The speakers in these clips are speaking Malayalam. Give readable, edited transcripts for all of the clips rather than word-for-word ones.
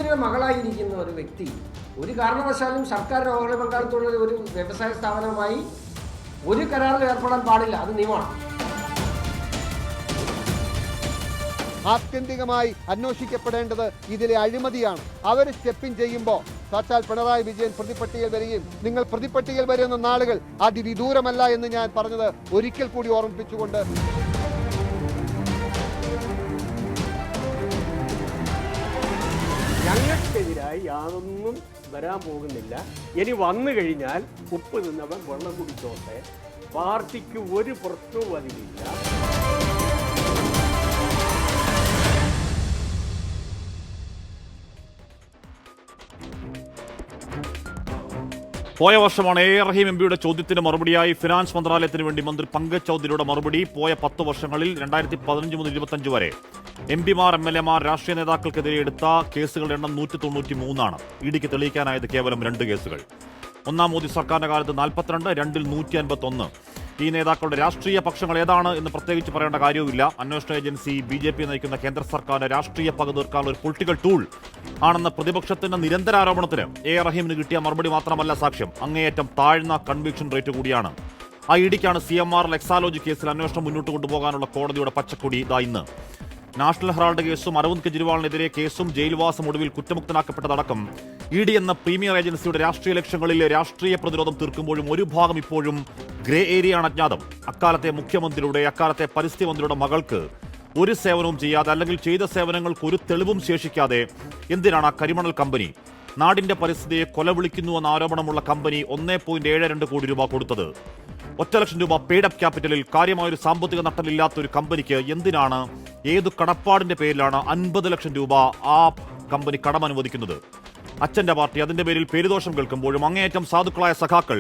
മുഖ്യമന്ത്രിയുടെ മകളായിരിക്കുന്ന ഒരു വ്യക്തി ഒരു കാരണവശാലും സർക്കാർ ഓഹരി പങ്കാളിത്തമുള്ള ഒരു വ്യവസായ സ്ഥാപനവുമായി ഒരു കരാറിൽ ഏർപ്പെടാൻ പാടില്ല. അത് നിയമമാണ്. ആത്യന്തികമായി അന്വേഷിക്കപ്പെടേണ്ടത് ഇതിലെ അഴിമതിയാണ്. അവർ സ്റ്റെപ്പിൻ ചെയ്യുമ്പോൾ സാക്ഷാൽ പിണറായി വിജയൻ പ്രതിപട്ടികയിൽ വരികയും നിങ്ങൾ പ്രതിപട്ടികയിൽ വരുന്ന നാളുകൾ അതിവിദൂരമല്ല എന്ന് ഞാൻ പറഞ്ഞത് ഒരിക്കൽ കൂടി ഓർമ്മിപ്പിച്ചുകൊണ്ട് ഞങ്ങൾക്കെതിരായി യാതൊന്നും വരാൻ പോകുന്നില്ല. ഇനി വന്നു കഴിഞ്ഞാൽ ഉപ്പ് നിന്നവൻ വെള്ളം കുടിച്ചോട്ടെ. പാർട്ടിക്ക് ഒരു പ്രശ്നവും അതിലില്ല. പോയ വർഷമാണ് എ റഹീം എംപിയുടെ ചോദ്യത്തിന് മറുപടിയായി ഫിനാൻസ് മന്ത്രാലയത്തിന് വേണ്ടി മന്ത്രി പങ്കജ് ചൌധരിയുടെ മറുപടി. പോയ 10 വർഷങ്ങളിൽ 2015 മുതൽ 25 വരെ എംപിമാർ, MLA മാർ, രാഷ്ട്രീയ നേതാക്കൾക്കെതിരെ എടുത്ത കേസുകളുടെ എണ്ണം 193 ഇഡിക്ക് തെളിയിക്കാനായത് കേവലം 2 കേസുകൾ. ഒന്നാം മോദി സർക്കാരിന്റെ കാലത്ത് 42, 2-ൽ 151. ഈ നേതാക്കളുടെ രാഷ്ട്രീയ പക്ഷങ്ങൾ ഏതാണ് എന്ന് പ്രത്യേകിച്ച് പറയേണ്ട കാര്യവുമില്ല. അന്വേഷണ ഏജൻസി BJP നയിക്കുന്ന കേന്ദ്ര സർക്കാരിന്റെ രാഷ്ട്രീയ പക തീർക്കാനുള്ള ഒരു പൊളിറ്റിക്കൽ ടൂൾ ആണെന്ന പ്രതിപക്ഷത്തിന്റെ നിരന്തര ആരോപണത്തിന് എ റഹീമിന് കിട്ടിയ മറുപടി മാത്രമല്ല സാക്ഷ്യം, അങ്ങേയറ്റം താഴ്ന്ന കൺവിക്ഷൻ റേറ്റ് കൂടിയാണ്. ആ ഇഡിക്കാണ് CMR എക്സാലോജി കേസിൽ അന്വേഷണം മുന്നോട്ട് കൊണ്ടുപോകാനുള്ള കോടതിയുടെ പച്ചക്കൊടി ഇതാ ഇന്ന്. നാഷണൽ ഹെറാൾഡ് കേസും അരവിന്ദ് കെജ്രിവാളിനെതിരെ കേസും ജയിൽവാസം ഒടുവിൽ കുറ്റമുക്തനാക്കപ്പെട്ടതടക്കം ഇഡി എന്ന പ്രീമിയർ ഏജൻസിയുടെ രാഷ്ട്രീയ ലക്ഷ്യങ്ങളിൽ രാഷ്ട്രീയ പ്രതിരോധം തീർക്കുമ്പോഴും ഒരു ഭാഗം ഇപ്പോഴും ഗ്രേ ഏരിയയാണ് അജ്ഞാതം. അക്കാലത്തെ മുഖ്യമന്ത്രിയുടെ, അക്കാലത്തെ പരിസ്ഥിതി മന്ത്രിയുടെ മകൾക്ക് ഒരു സേവനവും ചെയ്യാതെ, അല്ലെങ്കിൽ ചെയ്ത സേവനങ്ങൾക്ക് ഒരു തെളിവും ശേഷിക്കാതെ എന്തിനാണ് ആ കരിമണൽ കമ്പനി, നാടിന്റെ പരിസ്ഥിതിയെ കൊലവിളിക്കുന്നുവെന്ന ആരോപണമുള്ള കമ്പനി 1.72 കോടി രൂപ കൊടുത്തത്? 1 ലക്ഷം രൂപ പെയ്ഡപ്പ് ക്യാപിറ്റലിൽ കാര്യമായൊരു സാമ്പത്തിക നട്ടലില്ലാത്തൊരു കമ്പനിക്ക് എന്തിനാണ്, ഏതു കടപ്പാടിന്റെ പേരിലാണ് 50 ലക്ഷം രൂപ ആ കമ്പനി കടം അനുവദിക്കുന്നത്? അച്ഛന്റെ പാർട്ടി അതിന്റെ പേരിൽ പേരുദോഷം കേൾക്കുമ്പോഴും അങ്ങേയറ്റം സാധുക്കളായ സഖാക്കൾ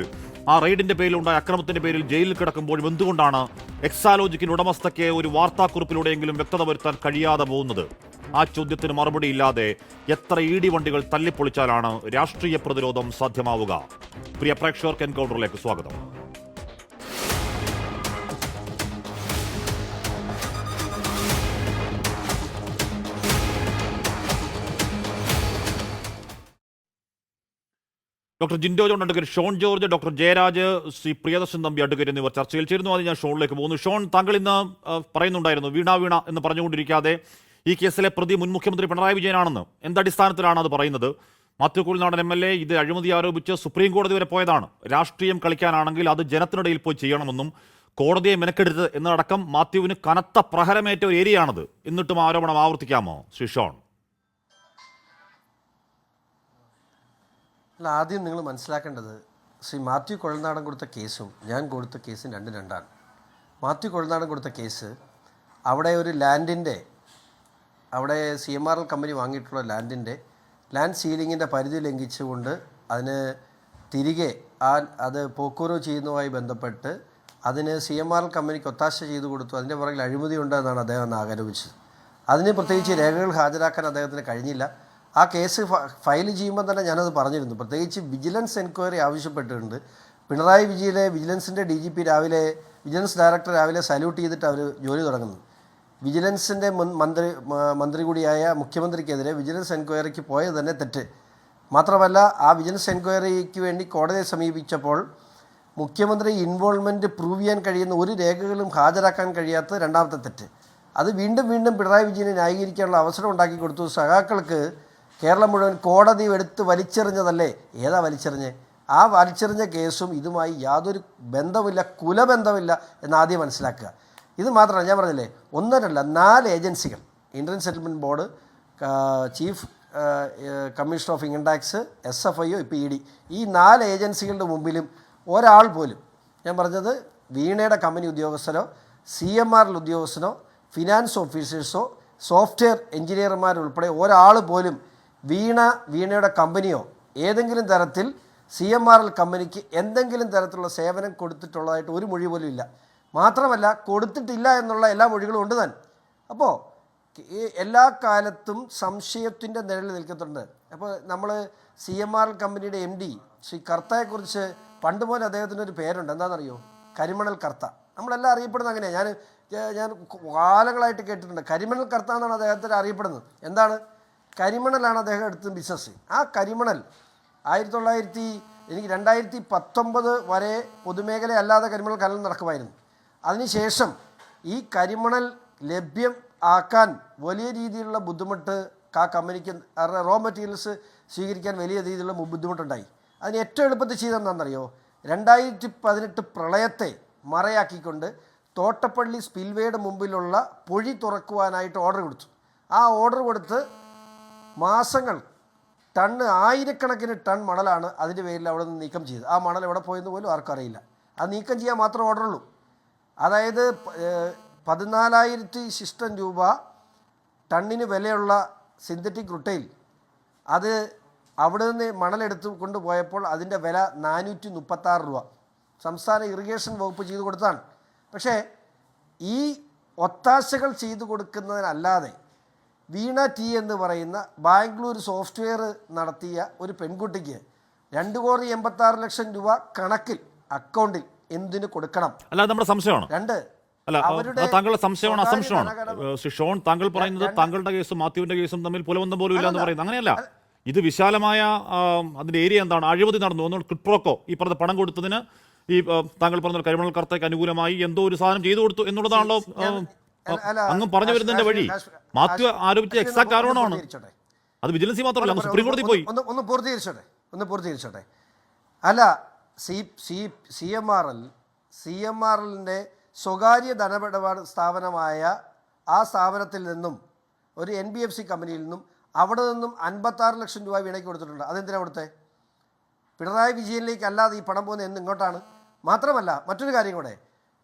ആ റെയ്ഡിന്റെ പേരിലുണ്ടായ അക്രമത്തിന്റെ പേരിൽ ജയിലിൽ കിടക്കുമ്പോഴും എന്തുകൊണ്ടാണ് എക്സാലോജിക്കിന് ഉടമസ്ഥയ്ക്ക് ഒരു വാർത്താക്കുറിപ്പിലൂടെയെങ്കിലും വ്യക്തത വരുത്താൻ കഴിയാതെ പോകുന്നത്? ആ ചോദ്യത്തിന് മറുപടിയില്ലാതെ എത്ര ഇഡി വണ്ടികൾ തല്ലിപ്പൊളിച്ചാലാണ് രാഷ്ട്രീയ പ്രതിരോധം സാധ്യമാവുക? പ്രിയ പ്രേക്ഷകർക്ക് എൻകൗണ്ടറിലേക്ക് സ്വാഗതം. Doctor Jinto John, advocate Shone George, doctor Jayaraj, Sree Priyadarshan Thampi advocate എന്നിവർ ചർച്ചയിൽ ചേരുന്നു. അത് ഞാൻ ഷോണിലേക്ക് പോകുന്നു. ഷോൺ, താങ്കൾ ഇന്ന് പറയുന്നുണ്ടായിരുന്നു വീണ എന്ന് പറഞ്ഞുകൊണ്ടിരിക്കാതെ ഈ കേസിലെ പ്രതി മുൻ മുഖ്യമന്ത്രി പിണറായി വിജയനാണെന്ന്. എന്തടിസ്ഥാനത്തിലാണ് അത് പറയുന്നത്? മാത്യു കുഴൽനാടൻ MLA ഇത് അഴിമതി ആരോപിച്ച് സുപ്രീം കോടതി വരെ പോയതാണ്. രാഷ്ട്രീയം കളിക്കാനാണെങ്കിൽ അത് ജനത്തിനിടയിൽ പോയി ചെയ്യണമെന്നും കോടതിയെ മെനക്കെടുത്ത് എന്നതടക്കം മാത്യുവിന് കനത്ത പ്രഹരമേറ്റ ഒരു ഏരിയയാണത്. എന്നിട്ടും ആരോപണം ആവർത്തിക്കാമോ ശ്രീ ഷോൺ? അല്ല, ആദ്യം നിങ്ങൾ മനസ്സിലാക്കേണ്ടത് ശ്രീ മാത്യു കുഴൽനാടൻ കൊടുത്ത കേസും ഞാൻ കൊടുത്ത കേസും രണ്ടാണ്. മാത്യു കുഴൽനാടൻ കൊടുത്ത കേസ് അവിടെ ഒരു ലാൻഡിൻ്റെ, അവിടെ CMR കമ്പനി വാങ്ങിയിട്ടുള്ള ലാൻഡ് സീലിങ്ങിൻ്റെ പരിധി ലംഘിച്ചുകൊണ്ട് അതിന് തിരികെ അത് പോക്കൂറോ ചെയ്യുന്നതുമായി ബന്ധപ്പെട്ട് അതിന് CMR കമ്പനിക്ക് ഒത്താശ ചെയ്തു കൊടുത്തു. അതിൻ്റെ പുറകിൽ അഴിമതി ഉണ്ടെന്നാണ് അദ്ദേഹം ആരോപിച്ചത്. അതിന് പ്രത്യേകിച്ച് രേഖകൾ ഹാജരാക്കാൻ അദ്ദേഹത്തിന് കഴിഞ്ഞില്ല. ആ കേസ് ഫയൽ ചെയ്യുമ്പോൾ തന്നെ ഞാനത് പറഞ്ഞിരുന്നു. പ്രത്യേകിച്ച് വിജിലൻസ് എൻക്വയറി ആവശ്യപ്പെട്ടിട്ടുണ്ട്. പിണറായി വിജയനെ വിജിലൻസിൻ്റെ DGP വിജിലൻസ് ഡയറക്ടർ രാവിലെ സല്യൂട്ട് ചെയ്തിട്ട് അവർ ജോലി തുടങ്ങുന്നു. വിജിലൻസിൻ്റെ മുൻ മന്ത്രി കൂടിയായ മുഖ്യമന്ത്രിക്കെതിരെ വിജിലൻസ് എൻക്വയറിക്ക് പോയത് തന്നെ തെറ്റ്. മാത്രമല്ല, ആ വിജിലൻസ് എൻക്വയറിക്ക് വേണ്ടി കോടതിയെ സമീപിച്ചപ്പോൾ മുഖ്യമന്ത്രി ഇൻവോൾവ്മെൻറ്റ് പ്രൂവ് ചെയ്യാൻ കഴിയുന്ന ഒരു രേഖകളും ഹാജരാക്കാൻ കഴിയാത്ത രണ്ടാമത്തെ തെറ്റ്. അത് വീണ്ടും പിണറായി വിജയനെ ന്യായീകരിക്കാനുള്ള അവസരം ഉണ്ടാക്കി കൊടുത്തു. സഖാക്കൾക്ക് കേരളം മുഴുവൻ കോടതി എടുത്ത് വലിച്ചെറിഞ്ഞതല്ലേ? ഏതാ വലിച്ചെറിഞ്ഞ്? ആ വലിച്ചെറിഞ്ഞ കേസും ഇതുമായി യാതൊരു ബന്ധമില്ല, കുലബന്ധമില്ല എന്നാദ്യം മനസ്സിലാക്കുക. ഇത് മാത്രമല്ല, ഞാൻ പറഞ്ഞില്ലേ, 1-2-4 ഏജൻസികൾ, Indian settlement board, chief commissioner of income tax, SFIO, ഇപ്പോൾ ED, ഈ 4 ഏജൻസികളുടെ മുമ്പിലും ഒരാൾ പോലും, ഞാൻ പറഞ്ഞത് വീണയുടെ കമ്പനി ഉദ്യോഗസ്ഥരോ CMR ഉദ്യോഗസ്ഥനോ ഫിനാൻസ് ഓഫീസേഴ്സോ സോഫ്റ്റ്വെയർ എഞ്ചിനീയർമാരുൾപ്പെടെ ഒരാൾ പോലും വീണയുടെ കമ്പനിയോ ഏതെങ്കിലും തരത്തിൽ CMR കമ്പനിക്ക് എന്തെങ്കിലും തരത്തിലുള്ള സേവനം കൊടുത്തിട്ടുള്ളതായിട്ട് ഒരു മൊഴി പോലും ഇല്ല. മാത്രമല്ല, കൊടുത്തിട്ടില്ല എന്നുള്ള എല്ലാ മൊഴികളും ഉണ്ട് താൻ. അപ്പോൾ എല്ലാ കാലത്തും സംശയത്തിൻ്റെ നിഴലിൽ നിൽക്കുന്നുണ്ട്. അപ്പോൾ നമ്മൾ CMR കമ്പനിയുടെ MD ശ്രീ കർത്തയെക്കുറിച്ച് പണ്ട് പോലെ അദ്ദേഹത്തിൻ്റെ ഒരു പേരുണ്ട്. എന്താണെന്നറിയോ? കരിമണൽ കർത്ത. നമ്മളെല്ലാം അറിയപ്പെടുന്നത് അങ്ങനെയാണ്. ഞാൻ കാലങ്ങളായിട്ട് കേട്ടിട്ടുണ്ട്. കരിമണൽ കർത്ത എന്നാണ് അദ്ദേഹത്തിന് അറിയപ്പെടുന്നത്. എന്താണ്? കരിമണലാണ് അദ്ദേഹം എടുത്ത ബിസിനസ്. ആ കരിമണൽ 2019 വരെ പൊതുമേഖല അല്ലാതെ കരിമണൽ ഖനനം നടക്കുമായിരുന്നു. അതിനുശേഷം ഈ കരിമണൽ ലഭ്യം ആക്കാൻ വലിയ രീതിയിലുള്ള ബുദ്ധിമുട്ട് ആ കമ്പനിക്ക് റോ മെറ്റീരിയൽസ് സ്വീകരിക്കാൻ വലിയ രീതിയിലുള്ള ബുദ്ധിമുട്ടുണ്ടായി. അതിന് ഏറ്റവും എളുപ്പത്തിൽ ചെയ്തതെന്നാണെന്നറിയോ? 2018 പ്രളയത്തെ മറയാക്കിക്കൊണ്ട് തോട്ടപ്പള്ളി സ്പിൽവേയുടെ മുമ്പിലുള്ള പൊഴി തുറക്കുവാനായിട്ട് ഓർഡർ കൊടുത്തു. ആ ഓർഡർ കൊടുത്ത് മാസങ്ങൾ ആയിരക്കണക്കിന് ടൺ മണലാണ് അതിൻ്റെ പേരിൽ അവിടെ നിന്ന് നീക്കം ചെയ്തത്. ആ മണൽ എവിടെ പോയെന്ന് പോലും ആർക്കും അറിയില്ല. അത് നീക്കം ചെയ്യാൻ മാത്രം ഓർഡറുള്ളൂ. അതായത് 14,000 ശിഷ്ടം രൂപ ടണ്ണിന് വിലയുള്ള സിന്തറ്റിക് റുട്ടൈൽ അത് അവിടെ നിന്ന് മണലെടുത്ത് കൊണ്ടുപോയപ്പോൾ അതിൻ്റെ വില 436 രൂപ സംസ്ഥാന ഇറിഗേഷൻ വകുപ്പ് ചെയ്തു കൊടുത്താണ്. പക്ഷേ ഈ ഒത്താശകൾ ചെയ്തു കൊടുക്കുന്നതിനല്ലാതെ വീണ ടി എന്ന് പറയുന്ന ബാംഗ്ലൂർ സോഫ്റ്റ്വെയർ നടത്തിയ ഒരു പെൺകുട്ടിക്ക് 2,86,00,000 രൂപ കണക്കിൽ അക്കൗണ്ടിൽ എന്തിനു കൊടുക്കണം? അല്ലാതെ നമ്മുടെ സംശയമാണ്. അല്ല, താങ്കളുടെ സംശയമാണ്, അസംഷനാണ്. ഷോൺ, താങ്കൾ പറയുന്നത് താങ്കളുടെ കേസും മാത്യുവിന്റെ കേസും തമ്മിൽ പുലബന്ധം പോലും ഇല്ല എന്ന് പറയുന്നത് അങ്ങനെയല്ല. ഇത് വിശാലമായ അതിന്റെ ഏരിയ എന്താണ്? അഴിമതി നടന്നു. ഒന്ന് ക്വിഡ് ഈ പറഞ്ഞ പണം കൊടുത്തതിന് ഈ താങ്കൾ പറഞ്ഞ കരിമണൽ കർത്തയ്ക്ക് അനുകൂലമായി എന്തോ ഒരു സാധനം ചെയ്തു കൊടുത്തു എന്നുള്ളതാണല്ലോ അങ്ങ് പറഞ്ഞു വരുന്നതിന്റെ വഴി. മാത്യു ആരോപിച്ച എക്സാക്ട് ആരോപണമാണ്. അത് വിജിലൻസി മാത്രമല്ല, സുപ്രീം കോടതി പോയി. ഒന്ന് പൂർത്തീകരിച്ചോട്ടെ. അല്ല, CMRLന്റെ സ്വകാര്യ ധനമിടപാട് സ്ഥാപനമായ ആ സ്ഥാപനത്തിൽ നിന്നും ഒരു NBFC കമ്പനിയിൽ നിന്നും അവിടെ നിന്നും 56 ലക്ഷം രൂപ വീണയ്ക്ക് കൊടുത്തിട്ടുണ്ട്. അതെന്തിനാണ് കൊടുത്തേ? പിണറായി വിജയനിലേക്ക് അല്ലാതെ ഈ പണം പോകുന്നത് ഇങ്ങോട്ടാണ്. മാത്രമല്ല മറ്റൊരു കാര്യം കൂടെ,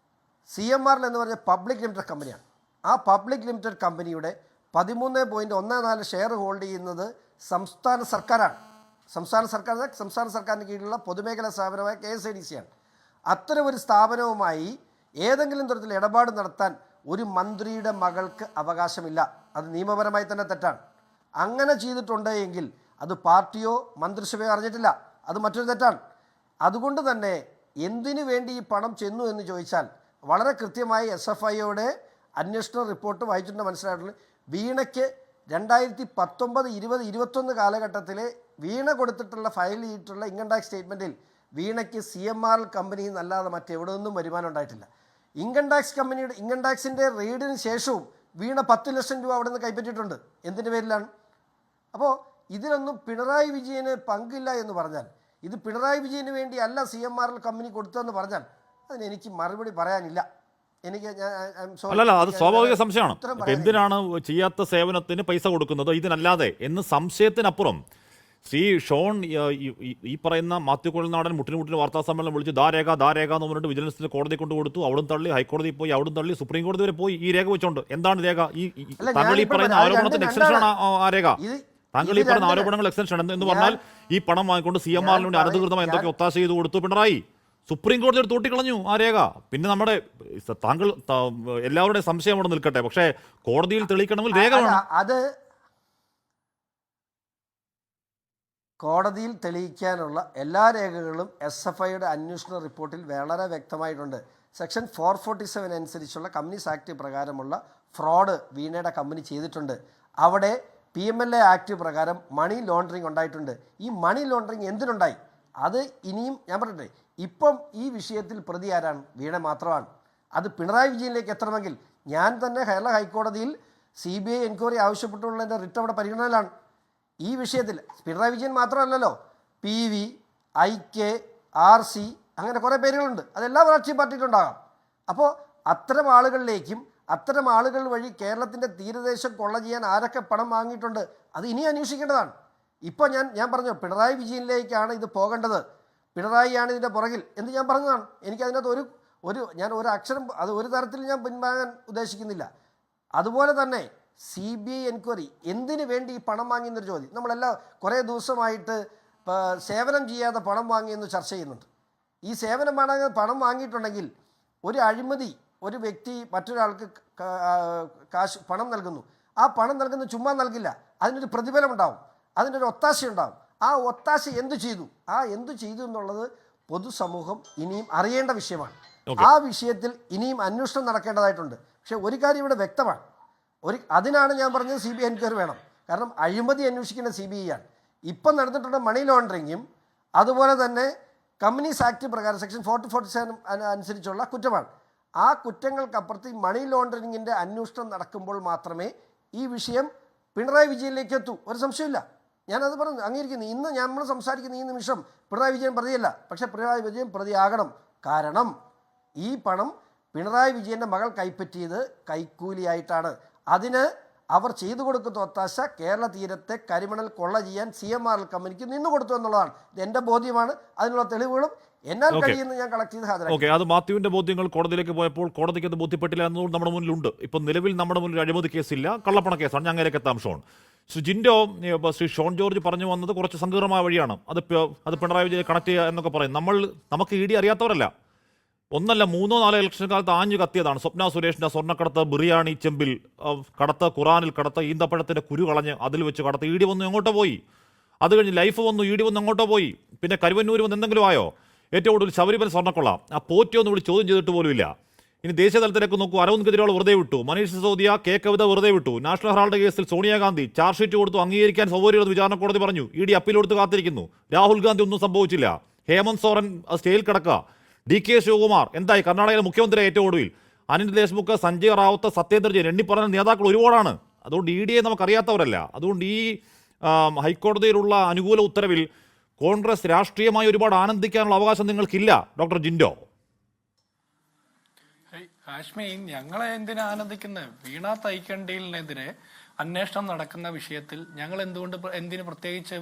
CMRL എന്ന് പറഞ്ഞ പബ്ലിക് ലിമിറ്റഡ് കമ്പനിയാണ്. ആ പബ്ലിക് ലിമിറ്റഡ് കമ്പനിയുടെ 13.14 ഷെയർ ഹോൾഡ് ചെയ്യുന്നത് സംസ്ഥാന സർക്കാരാണ്. സംസ്ഥാന സർക്കാരിന് കീഴിലുള്ള പൊതുമേഖലാ സ്ഥാപനമായ KSIDC ആണ്. അത്തരം ഒരു സ്ഥാപനവുമായി ഏതെങ്കിലും തരത്തിൽ ഇടപാട് നടത്താൻ ഒരു മന്ത്രിയുടെ മകൾക്ക് അവകാശമില്ല. അത് നിയമപരമായി തന്നെ തെറ്റാണ്. അങ്ങനെ ചെയ്തിട്ടുണ്ട് എങ്കിൽ അത് പാർട്ടിയോ മന്ത്രിസഭയോ അറിഞ്ഞിട്ടില്ല, അത് മറ്റൊരു തെറ്റാണ്. അതുകൊണ്ട് തന്നെ എന്തിനു വേണ്ടി ഈ പണം ചെന്നു എന്ന് ചോദിച്ചാൽ വളരെ കൃത്യമായി SFIയുടെ അന്വേഷണ റിപ്പോർട്ട് വായിച്ചിട്ടുണ്ട് മനസ്സിലായിട്ടുള്ളത്. വീണയ്ക്ക് 2019, 20, 21 കാലഘട്ടത്തിലെ വീണ കൊടുത്തിട്ടുള്ള ഫയൽ ചെയ്തിട്ടുള്ള ഇൻകം ടാക്സ് സ്റ്റേറ്റ്മെൻറ്റിൽ വീണയ്ക്ക് CMRL കമ്പനിയിൽ നിന്നല്ലാതെ മറ്റെവിടെ നിന്നും വരുമാനം ഉണ്ടായിട്ടില്ല. ഇൻകം ടാക്സിൻ്റെ റെയ്ഡിന് ശേഷവും വീണ 10 ലക്ഷം രൂപ അവിടെ നിന്ന് കൈപ്പറ്റിയിട്ടുണ്ട്. എന്തിൻ്റെ പേരിലാണ്? അപ്പോൾ ഇതിലൊന്നും പിണറായി വിജയന് പങ്കില്ല എന്ന് പറഞ്ഞാൽ, ഇത് പിണറായി വിജയന് വേണ്ടി അല്ല CMRL കമ്പനി കൊടുത്തതെന്ന് പറഞ്ഞാൽ അതിന് എനിക്ക് മറുപടി പറയാനില്ല. അല്ലല്ല, അത് സ്വാഭാവിക സംശയമാണ്. എന്തിനാണ് ചെയ്യാത്ത സേവനത്തിന് പൈസ കൊടുക്കുന്നത് ഇതിനല്ലാതെ എന്ന് സംശയത്തിനപ്പുറം ശ്രീ ഷോൺ ഈ പറയുന്ന മാത്യു കുഴൽനാടൻ മുട്ടിന് വാർത്താ സമ്മേളനം വിളിച്ച് ദാരേഖ എന്ന് പറഞ്ഞിട്ട് വിജിലൻസിന് കോടതി കൊണ്ട് കൊടുത്തു. അവിടും തള്ളി, ഹൈക്കോടതിയിൽ പോയി, അവിടും തള്ളി, സുപ്രീം കോടതി വരെ പോയി. ഈ രേഖ വെച്ചോണ്ട് എന്താണ് രേഖ? താങ്കൾ ഈ പറയുന്ന ആരോപണത്തിന്റെ എക്സ്റ്റൻഷനാണ് ആ രേഖ. താങ്കൾ ഈ പറഞ്ഞ ആരോപണങ്ങൾ എക്സ്റ്റൻഷൻ എന്ന് പറഞ്ഞാൽ ഈ പണം വാങ്ങിക്കൊണ്ട് CMRLന്റെ അനധികൃതമായി എന്തൊക്കെ ഒത്താശ ചെയ്ത് കൊടുത്തു പിണറായി. സുപ്രീം കോടതി തൂട്ടിക്കളഞ്ഞു ആ രേഖ. പിന്നെ നമ്മുടെ താങ്കൾ എല്ലാവരുടെയും സംശയം അവിടെ നിൽക്കട്ടെ, പക്ഷേ കോടതിയിൽ തെളിയിക്കണമെങ്കിൽ രേഖ വേണം. അത് കോടതിയിൽ തെളിയിക്കാനുള്ള എല്ലാ രേഖകളും SFIയുടെ അന്വേഷണ റിപ്പോർട്ടിൽ വളരെ വ്യക്തമായിട്ടുണ്ട്. സെക്ഷൻ 447 അനുസരിച്ചുള്ള കമ്പനീസ് ആക്ട് പ്രകാരമുള്ള ഫ്രോഡ് വീണയുടെ കമ്പനി ചെയ്തിട്ടുണ്ട്. അവിടെ PMLA ആക്ട് പ്രകാരം മണി ലോണ്ടറിങ് ഉണ്ടായിട്ടുണ്ട്. ഈ മണി ലോണ്ടറിങ് എന്തിനുണ്ടായി? അത് ഇനിയും ഞാൻ പറയട്ടെ, ഇപ്പം ഈ വിഷയത്തിൽ പ്രതി ആരാണ്? വീണ മാത്രമാണ്. അത് പിണറായി വിജയനിലേക്ക് എത്തണമെങ്കിൽ ഞാൻ തന്നെ കേരള ഹൈക്കോടതിയിൽ CBI എൻക്വയറി ആവശ്യപ്പെട്ടുള്ളതിൻ്റെ റിട്ട് അവിടെ പരിഗണനയിലാണ്. ഈ വിഷയത്തിൽ പിണറായി വിജയൻ മാത്രമല്ലല്ലോ, PV, IK, RC അങ്ങനെ കുറേ പേരുകളുണ്ട്. അതെല്ലാ രാഷ്ട്രീയ പാർട്ടിയിലുണ്ടാകാം. അപ്പോൾ അത്തരം ആളുകളിലേക്കും അത്തരം ആളുകൾ വഴി കേരളത്തിൻ്റെ തീരദേശം കൊള്ള ചെയ്യാൻ ആരൊക്കെ പണം വാങ്ങിയിട്ടുണ്ട് അത് ഇനി അന്വേഷിക്കേണ്ടതാണ്. ഇപ്പോൾ ഞാൻ പറഞ്ഞു പിണറായി വിജയനിലേക്കാണ് ഇത് പോകേണ്ടത്, പിണറായിയാണ് ഇതിൻ്റെ പുറകിൽ എന്ന് ഞാൻ പറഞ്ഞതാണ്. എനിക്കതിനകത്ത് ഞാൻ ഒരു അക്ഷരം അത് ഒരു തരത്തിൽ ഞാൻ പിൻവാങ്ങാൻ ഉദ്ദേശിക്കുന്നില്ല. അതുപോലെ തന്നെ CBI എൻക്വയറി എന്തിനു വേണ്ടി ഈ പണം വാങ്ങിയെന്നൊരു ചോദ്യം നമ്മളെല്ലാം കുറേ ദിവസമായിട്ട് സേവനം ചെയ്യാതെ പണം വാങ്ങിയെന്ന് ചർച്ച ചെയ്യുന്നുണ്ട്. ഈ സേവനം പണം വാങ്ങിയിട്ടുണ്ടെങ്കിൽ ഒരു അഴിമതി, ഒരു വ്യക്തി മറ്റൊരാൾക്ക് പണം നൽകുന്നു, ആ പണം നൽകുന്നത് ചുമ്മാ നൽകില്ല, അതിനൊരു പ്രതിഫലം ഉണ്ടാവും, അതിനൊരു ഒത്താശ ഉണ്ടാവും. ആ ഒത്താശ എന്തു ചെയ്തു എന്നുള്ളത് പൊതുസമൂഹം ഇനിയും അറിയേണ്ട വിഷയമാണ്. ആ വിഷയത്തിൽ ഇനിയും അന്വേഷണം നടക്കേണ്ടതായിട്ടുണ്ട്. പക്ഷെ ഒരു കാര്യം ഇവിടെ വ്യക്തമാണ്, അതിനാണ് ഞാൻ പറഞ്ഞത് CBI എൻക്വയറി വേണം. കാരണം അഴിമതി അന്വേഷിക്കുന്ന CBI ആണ്. ഇപ്പം നടന്നിട്ടുള്ള മണി ലോണ്ടറിങ്ങും അതുപോലെ തന്നെ കമ്പനീസ് ആക്ട് പ്രകാരം സെക്ഷൻ 47 അനുസരിച്ചുള്ള കുറ്റമാണ്. ആ കുറ്റങ്ങൾക്കപ്പുറത്ത് ഈ മണി ലോണ്ടറിങ്ങിൻ്റെ അന്വേഷണം നടക്കുമ്പോൾ മാത്രമേ ഈ വിഷയം പിണറായി വിജയനിലേക്ക് എത്തൂ. ഒരു സംശയമില്ല, ഞാനത് പറഞ്ഞു അംഗീകരിക്കുന്നു. ഇന്ന് നമ്മൾ സംസാരിക്കുന്ന ഈ നിമിഷം പിണറായി വിജയൻ പ്രതിയല്ല, പക്ഷേ പിണറായി വിജയൻ പ്രതിയാകണം. കാരണം ഈ പണം പിണറായി വിജയൻ്റെ മകൾ കൈപ്പറ്റിയത് കൈക്കൂലിയായിട്ടാണ്. അതിന് അവർ ചെയ്തു കൊടുക്കുന്ന ഒത്താശ കേരള തീരത്തെ കരിമണൽ കൊള്ള ചെയ്യാൻ CMRL കമ്പനിക്ക് നിന്നു കൊടുത്തു എന്നുള്ളതാണ്. ഇത് എൻ്റെ ബോധ്യമാണ്. അതിനുള്ള തെളിവുകളും എന്നാൽ കഴിയുന്ന ഞാൻ കളക്ട് ചെയ്ത് ഹാജരാക്കി. ഓക്കെ, അത് മാത്യുവിന്റെ ബോധ്യങ്ങൾ കോടതിയിലേക്ക് പോയപ്പോൾ കോടതിക്ക് അത് ബോധ്യപ്പെട്ടില്ല എന്നതുകൊണ്ട് നമ്മുടെ മുന്നിലുണ്ട്. ഇപ്പം നിലവിൽ നമ്മുടെ മുന്നിൽ അഴിമതി കേസില്ല, കള്ളപ്പണ കേസാണ്. ഞാൻ അങ്ങനെയൊക്കെ എത്താം. ശ്രീ ജിൻഡോ, ശ്രീ ഷോൺ ജോർജ് പറഞ്ഞു വന്നത് കുറച്ച് സങ്കീർണമായ വഴിയാണ്. അത് പിണറായി വിജയൻ കണക്ട് ചെയ്യുക എന്നൊക്കെ പറയും. നമുക്ക് ED അറിയാത്തവരല്ല. ഒന്നല്ല 3-4 ഇലക്ഷൻ കാലത്ത് ആഞ്ഞു കത്തിയതാണ് സ്വപ്ന സുരേഷിന്റെ സ്വർണ്ണക്കടത്ത്, ബിറിയാണി ചെമ്പിൽ കടത്ത്, ഖുറാനിൽ കടത്ത്, ഈന്തപ്പഴത്തിന്റെ കുരു കളഞ്ഞ് അതിൽ വെച്ച് കടത്ത്. ED വന്നു എങ്ങോട്ടോ പോയി. അത് കഴിഞ്ഞ് ലൈഫ് വന്നു, ED വന്ന് എങ്ങോട്ടോ പോയി. പിന്നെ കരുവന്നൂർ വന്ന് എന്തെങ്കിലും ആയോ? ഏറ്റവും കൂടുതൽ ശബരിമല സ്വർണ്ണക്കൊള്ള ആ പോറ്റിയൊന്നും ഇവിടെ ചോദ്യം ചെയ്തിട്ട് പോലുമില്ല. ഇനി ദേശീയ തലത്തിലേക്ക് നോക്കൂ. അരവിന്ദ് കെജ്രിവാൾ വെറുതെ വിട്ടു, മനീഷ് സിസോദിയ, കെ കവിത വെറുതെ വിട്ടു. നാഷണൽ ഹെറാൾഡ് കേസിൽ സോണിയാഗാന്ധി ചാർജ് ഷീറ്റ് കൊടുത്തു, അംഗീകരിക്കാൻ സൗകര്യമെന്ന് വിചാരണ കോടതി പറഞ്ഞു. ED അപ്പീൽ കൊടുത്ത് കാത്തിരിക്കുന്നു. രാഹുൽ ഗാന്ധി ഒന്നും സംഭവിച്ചില്ല. ഹേമന്ത് സോറൻ സ്റ്റേയിൽ കിടക്കുക. DK ശിവകുമാർ എന്തായി? കർണാടകയിലെ മുഖ്യമന്ത്രി ഏറ്റവും ഒടുവിൽ. അനിൽ ദേശ്മുഖ്, സഞ്ജയ് റാവത്ത്, സത്യേന്ദ്ര ജെയിൻ എണ്ണി പറഞ്ഞ നേതാക്കൾ ഒരുപാടാണ്. അതുകൊണ്ട് EDയെ നമുക്കറിയാത്തവരല്ല. അതുകൊണ്ട് ഈ ഹൈക്കോടതിയിലുള്ള അനുകൂല ഉത്തരവിൽ കോൺഗ്രസ് രാഷ്ട്രീയമായി ഒരുപാട് ആനന്ദിക്കാനുള്ള അവകാശം നിങ്ങൾക്കില്ല ഡോക്ടർ ജിൻഡോ. ഹാഷ്മി, ഞങ്ങളെ എന്തിനാ ആനന്ദിക്കുന്നത്? വീണ തൈക്കണ്ടിലിനെതിരെ അന്വേഷണം നടക്കുന്ന വിഷയത്തിൽ ഞങ്ങൾ എന്തിന് പ്രത്യേകിച്ച്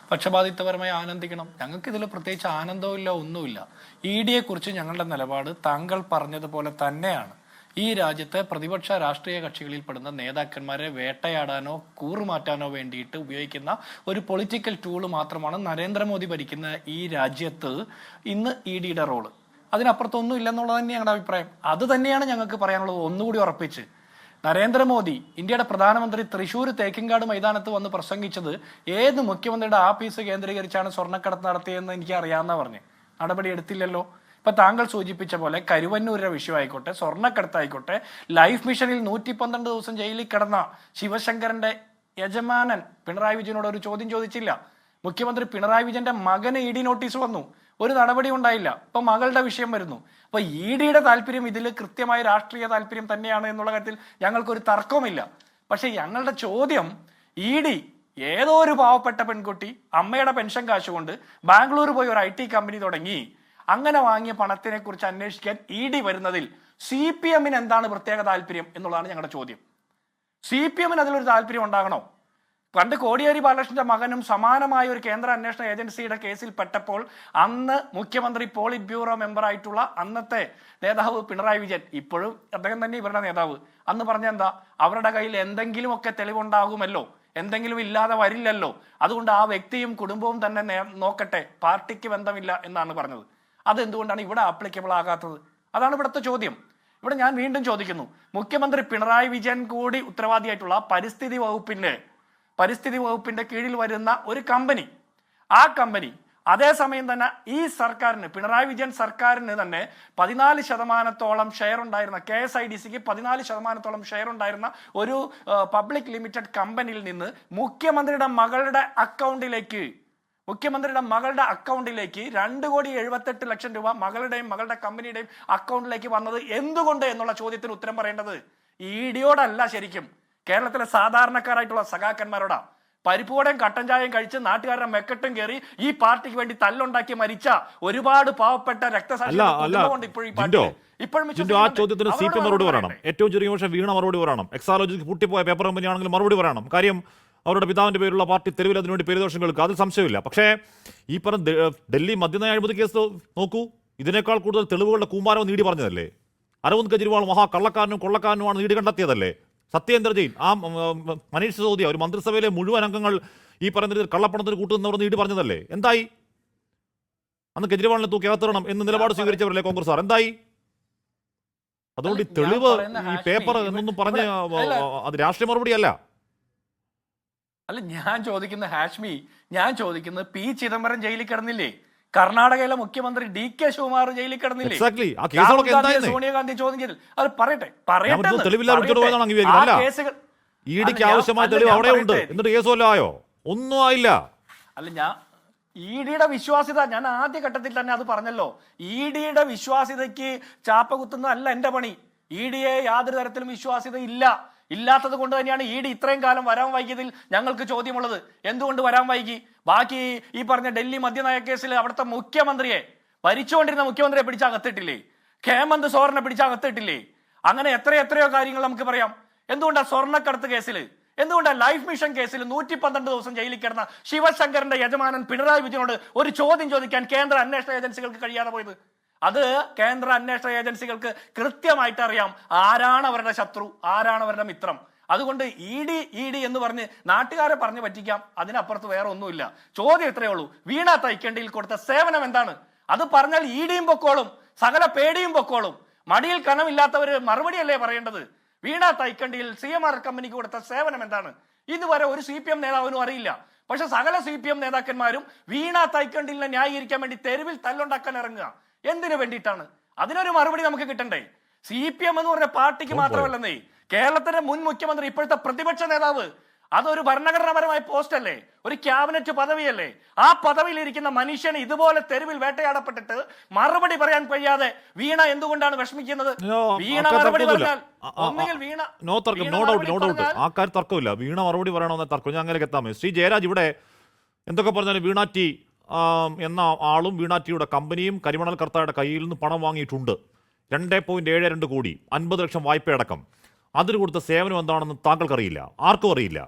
പക്ഷപാതിത്വപരമായി ആനന്ദിക്കണം? ഞങ്ങൾക്ക് ഇതിൽ പ്രത്യേകിച്ച് ആനന്ദവും ഇല്ല, ഒന്നുമില്ല. EDയെ കുറിച്ച് ഞങ്ങളുടെ നിലപാട് താങ്കൾ പറഞ്ഞതുപോലെ തന്നെയാണ്. ഈ രാജ്യത്തെ പ്രതിപക്ഷ രാഷ്ട്രീയ കക്ഷികളിൽപ്പെടുന്ന നേതാക്കന്മാരെ വേട്ടയാടാനോ കൂറുമാറ്റാനോ വേണ്ടിയിട്ട് ഉപയോഗിക്കുന്ന ഒരു പൊളിറ്റിക്കൽ ടൂള് മാത്രമാണ് നരേന്ദ്രമോദി ഭരിക്കുന്ന ഈ രാജ്യത്ത് ഇന്ന് EDയുടെ റോള്. അതിനപ്പുറത്തൊന്നും ഇല്ലെന്നുള്ളത് തന്നെ ഞങ്ങളുടെ അഭിപ്രായം. അത് തന്നെയാണ് ഞങ്ങൾക്ക് പറയാനുള്ളത്. ഒന്നുകൂടി ഉറപ്പിച്ച്, നരേന്ദ്രമോദി ഇന്ത്യയുടെ പ്രധാനമന്ത്രി തൃശ്ശൂർ തേക്കിൻകാട് മൈതാനത്ത് വന്ന് പ്രസംഗിച്ചത് ഏത് മുഖ്യമന്ത്രിയുടെ ആഫീസ് കേന്ദ്രീകരിച്ചാണ് സ്വർണ്ണക്കടത്ത് നടത്തിയതെന്ന് എനിക്ക് അറിയാമെന്നാ പറഞ്ഞ്. നടപടി എടുത്തില്ലല്ലോ. ഇപ്പൊ താങ്കൾ സൂചിപ്പിച്ച പോലെ കരുവന്നൂരിന്റെ വിഷയമായിക്കോട്ടെ, സ്വർണ്ണക്കടത്തായിക്കോട്ടെ, ലൈഫ് മിഷനിൽ 112 ദിവസം ജയിലിൽ കിടന്ന ശിവശങ്കരന്റെ യജമാനൻ പിണറായി വിജയനോട് ഒരു ചോദ്യം ചോദിച്ചില്ല. മുഖ്യമന്ത്രി പിണറായി വിജയന്റെ മകന് ED നോട്ടീസ് വന്നു, ഒരു നടപടി ഉണ്ടായില്ല. ഇപ്പൊ മകളുടെ വിഷയം വരുന്നു. അപ്പൊ EDയുടെ താല്പര്യം ഇതിൽ കൃത്യമായ രാഷ്ട്രീയ താല്പര്യം തന്നെയാണ് എന്നുള്ള കാര്യത്തിൽ ഞങ്ങൾക്കൊരു തർക്കവുമില്ല. പക്ഷെ ഞങ്ങളുടെ ചോദ്യം, ED ഏതോ ഒരു പാവപ്പെട്ട പെൺകുട്ടി അമ്മയുടെ പെൻഷൻ കാശുകൊണ്ട് ബാംഗ്ലൂർ പോയി ഒരു IT കമ്പനി തുടങ്ങി, അങ്ങനെ വാങ്ങിയ പണത്തിനെ കുറിച്ച് അന്വേഷിക്കാൻ ED വരുന്നതിൽ CPMന് എന്താണ് പ്രത്യേക താല്പര്യം എന്നുള്ളതാണ് ഞങ്ങളുടെ ചോദ്യം. CPMന് അതിലൊരു താല്പര്യം ഉണ്ടാകണോ? പണ്ട് കോടിയേരി ബാലകൃഷ്ണന്റെ മകനും സമാനമായ ഒരു കേന്ദ്ര അന്വേഷണ ഏജൻസിയുടെ കേസിൽ പെട്ടപ്പോൾ അന്ന് മുഖ്യമന്ത്രി പോളിറ്റ് ബ്യൂറോ മെമ്പർ ആയിട്ടുള്ള അന്നത്തെ നേതാവ് പിണറായി വിജയൻ, ഇപ്പോഴും അദ്ദേഹം തന്നെ ഇവരുടെ നേതാവ്, അന്ന് പറഞ്ഞ എന്താ? അവരുടെ കയ്യിൽ എന്തെങ്കിലുമൊക്കെ തെളിവുണ്ടാകുമല്ലോ, എന്തെങ്കിലും ഇല്ലാതെ വരില്ലല്ലോ, അതുകൊണ്ട് ആ വ്യക്തിയും കുടുംബവും തന്നെ നോക്കട്ടെ, പാർട്ടിക്ക് ബന്ധമില്ല എന്നാണ് പറഞ്ഞത്. അതെന്തുകൊണ്ടാണ് ഇവിടെ ആപ്ലിക്കബിൾ ആകാത്തത്? അതാണ് ഇവിടുത്തെ ചോദ്യം. ഇവിടെ ഞാൻ വീണ്ടും ചോദിക്കുന്നു, മുഖ്യമന്ത്രി പിണറായി വിജയൻ കൂടി ഉത്തരവാദിയായിട്ടുള്ള പരിസ്ഥിതി വകുപ്പിന്റെ കീഴിൽ വരുന്ന ഒരു കമ്പനി, ആ കമ്പനി അതേസമയം തന്നെ ഈ സർക്കാരിന്, പിണറായി വിജയൻ സർക്കാരിന് തന്നെ 14% ഷെയർ ഉണ്ടായിരുന്ന, KSIDCക്ക് 14% ഷെയർ ഉണ്ടായിരുന്ന ഒരു പബ്ലിക് ലിമിറ്റഡ് കമ്പനിയിൽ നിന്ന് മുഖ്യമന്ത്രിയുടെ മകളുടെ അക്കൗണ്ടിലേക്ക് 2,78,00,000 രൂപ മകളുടെയും മകളുടെ കമ്പനിയുടെയും അക്കൗണ്ടിലേക്ക് വന്നത് എന്തുകൊണ്ട് എന്നുള്ള ചോദ്യത്തിന് ഉത്തരം പറയേണ്ടത് EDയോടല്ല, ശരിക്കും കേരളത്തിലെ സാധാരണക്കാരായിട്ടുള്ള സഖാക്കന്മാരോടാ. പരിപ്പുവടയും കട്ടൻ ചായയും കഴിച്ച് നാട്ടുകാരുടെ മെക്കെട്ടും കയറി ഈ പാർട്ടിക്ക് വേണ്ടി തല്ലുണ്ടാക്കി മരിച്ച ഒരുപാട് പാവപ്പെട്ട രക്തസാക്ഷികൾ ആ ചോദ്യത്തിന് CPM മറുപടി പറയണം. ഏറ്റവും ചെറിയ പക്ഷേ വീണ മറുപടി പറയണം. എക്സാലോജിക്ക് പൂട്ടിപ്പോയ പേപ്പർ കമ്പനി ആണെങ്കിൽ മറുപടി പറയണം. കാര്യം അവരുടെ പിതാവിന്റെ പേരുള്ള പാർട്ടി തെരുവിൽ അതിനുവേണ്ടി പേരുദോഷം കേൾക്കുക, അതിൽ സംശയമില്ല. പക്ഷേ ഈ പറഞ്ഞ ഡൽഹി മദ്യനയ അഴിമതി കേസ് നോക്കൂ, ഇതിനേക്കാൾ കൂടുതൽ തെളിവുകളുടെ കൂമ്പാരം ED പറഞ്ഞതല്ലേ? അരവിന്ദ് കെജ്രിവാൾ മഹാ കള്ളക്കാരനും കൊള്ളക്കാരനുമാണ് ED കണ്ടെത്തിയതല്ലേ? സത്യേന്ദ്ര ജെയിൻ, ആ മനീഷ് സിസോദിയ, ഒരു മന്ത്രിസഭയിലെ മുഴുവൻ അംഗങ്ങൾ ഈ പറയുന്ന കള്ളപ്പണത്തിന് കൂട്ടുന്നവർ ED പറഞ്ഞതല്ലേ? എന്തായി? അന്ന് കെജ്രിവാളിനെ തൂക്കി അകത്തിടണം എന്ന് നിലപാട് സ്വീകരിച്ചവരല്ലേ കോൺഗ്രസ്സുകാർ? എന്തായി? അതുകൊണ്ട് ഈ തെളിവ്, ഈ പേപ്പർ എന്നൊന്നും പറഞ്ഞ അത് രാഷ്ട്രീയ മറുപടിയല്ല. അല്ല, ഞാൻ ചോദിക്കുന്നത് P ചിദംബരം ജയിലിൽ കിടന്നില്ലേ? കർണാടകയിലെ മുഖ്യമന്ത്രി DK ശിവകുമാർ ജയിലിൽ കിടന്നില്ലേ? സോണിയാഗാന്ധി ചോദ്യം ചെയ്തില്ല. അത് പറയട്ടെ. കേസുകൾ ഇഡിക്ക് ആവശ്യമായ തെളിവ് അവിടെ ഉണ്ട്. എന്നിട്ട് കേസ് വല്ലതും ആയോ? ഒന്നും ആയില്ല. അല്ല, ഞാൻ ഇഡിയുടെ വിശ്വാസ്യത ഞാൻ ആദ്യ ഘട്ടത്തിൽ തന്നെ അത് പറഞ്ഞല്ലോ. ഇഡിയുടെ വിശ്വാസ്യതയ്ക്ക് ചാപ്പ കുത്തുന്നതല്ല എന്റെ പണി. ഇഡിയെ യാതൊരു തരത്തിലും വിശ്വാസ്യത ഇല്ലാത്തത് കൊണ്ട് തന്നെയാണ് ഇഡി ഇത്രയും കാലം വരാൻ വൈകിയതിൽ ഞങ്ങൾക്ക് ചോദ്യമുള്ളത്. എന്തുകൊണ്ട് വരാൻ വൈകി? ബാക്കി ഈ പറഞ്ഞ ഡൽഹി മദ്യനയ കേസിൽ അവിടുത്തെ മുഖ്യമന്ത്രിയെ, ഭരിച്ചുകൊണ്ടിരുന്ന മുഖ്യമന്ത്രിയെ പിടിച്ചകത്തിട്ടില്ലേ? ഹേമന്ത് സോറനെ പിടിച്ചകത്തിട്ടില്ലേ? അങ്ങനെ എത്രയോ കാര്യങ്ങൾ നമുക്ക് പറയാം. എന്തുകൊണ്ടാണ് സ്വർണ്ണക്കടത്ത് കേസിൽ, എന്തുകൊണ്ടാണ് ലൈഫ് മിഷൻ കേസിൽ 112 ദിവസം ജയിലിൽ കിടന്ന ശിവശങ്കറിന്റെ യജമാനൻ പിണറായി വിജയനോട് ഒരു ചോദ്യം ചോദിക്കാൻ കേന്ദ്ര അന്വേഷണ ഏജൻസികൾക്ക് കഴിയാതെ പോയത്? അത് കേന്ദ്ര അന്വേഷണ ഏജൻസികൾക്ക് കൃത്യമായിട്ട് അറിയാം ആരാണ് അവരുടെ ശത്രു, ആരാണ് അവരുടെ മിത്രം. അതുകൊണ്ട് ഇഡി എന്ന് പറഞ്ഞ് നാട്ടുകാരെ പറഞ്ഞു പറ്റിക്കാം, അതിനപ്പുറത്ത് വേറെ ഒന്നുമില്ല. ചോദ്യം ഇത്രയേ ഉള്ളൂ, വീണ തൈക്കണ്ടിയിൽ കൊടുത്ത സേവനം എന്താണ്? അത് പറഞ്ഞാൽ ഇഡിയും പൊക്കോളും, സകല പേടിയും പൊക്കോളും. മടിയിൽ കനമില്ലാത്തവര് മറുപടിയല്ലേ പറയേണ്ടത്? വീണ തൈക്കണ്ടിയിൽ CMR കമ്പനിക്ക് കൊടുത്ത സേവനം എന്താണ്? ഇതുവരെ ഒരു CPM നേതാവിനും അറിയില്ല. പക്ഷെ സകല CPM നേതാക്കന്മാരും വീണ തൈക്കണ്ടിലിനെ ന്യായീകരിക്കാൻ വേണ്ടി തെരുവിൽ തല്ലുണ്ടാക്കാൻ ഇറങ്ങുക. എന്തിനു വേണ്ടിയിട്ടാണ്? അതിനൊരു മറുപടി നമുക്ക് കിട്ടണ്ടേ? CPM എന്ന് പറഞ്ഞ പാർട്ടിക്ക് മാത്രമല്ലെന്നേ, കേരളത്തിന്റെ മുൻ മുഖ്യമന്ത്രി, ഇപ്പോഴത്തെ പ്രതിപക്ഷ നേതാവ്, അതൊരു ഭരണഘടനാപരമായ പോസ്റ്റ് അല്ലേ, ഒരു ക്യാബിനറ്റ് പദവിയല്ലേ? ആ പദവിയിൽ ഇരിക്കുന്ന മനുഷ്യന് ഇതുപോലെ തെരുവിൽ വേട്ടയാടപ്പെട്ടിട്ട് മറുപടി പറയാൻ കഴിയാതെ വീണ എന്തുകൊണ്ടാണ് വിഷമിക്കുന്നത്? വീണ മറുപടി പറഞ്ഞാൽ ഒന്നുകിൽ വീണ ആ കാര്യം തർക്കമില്ല. വീണ മറുപടി പറയണമെന്ന തർക്കം. ഞാൻ അങ്ങനെ എത്താമേ. ശ്രീ ജയരാജ്, ഇവിടെ എന്തൊക്കെ പറഞ്ഞാലും വീണ ടി എന്ന ആളും വീണ ടിയുടെ കമ്പനിയും കരിമണൽ കർത്തായുടെ കയ്യിൽ നിന്ന് പണം വാങ്ങിയിട്ടുണ്ട്. 2.72 കോടി, 50 ലക്ഷം വായ്പയടക്കം. അതിന് കൊടുത്ത സേവനം എന്താണെന്ന് താങ്കൾക്കറിയില്ല, ആർക്കും അറിയില്ല.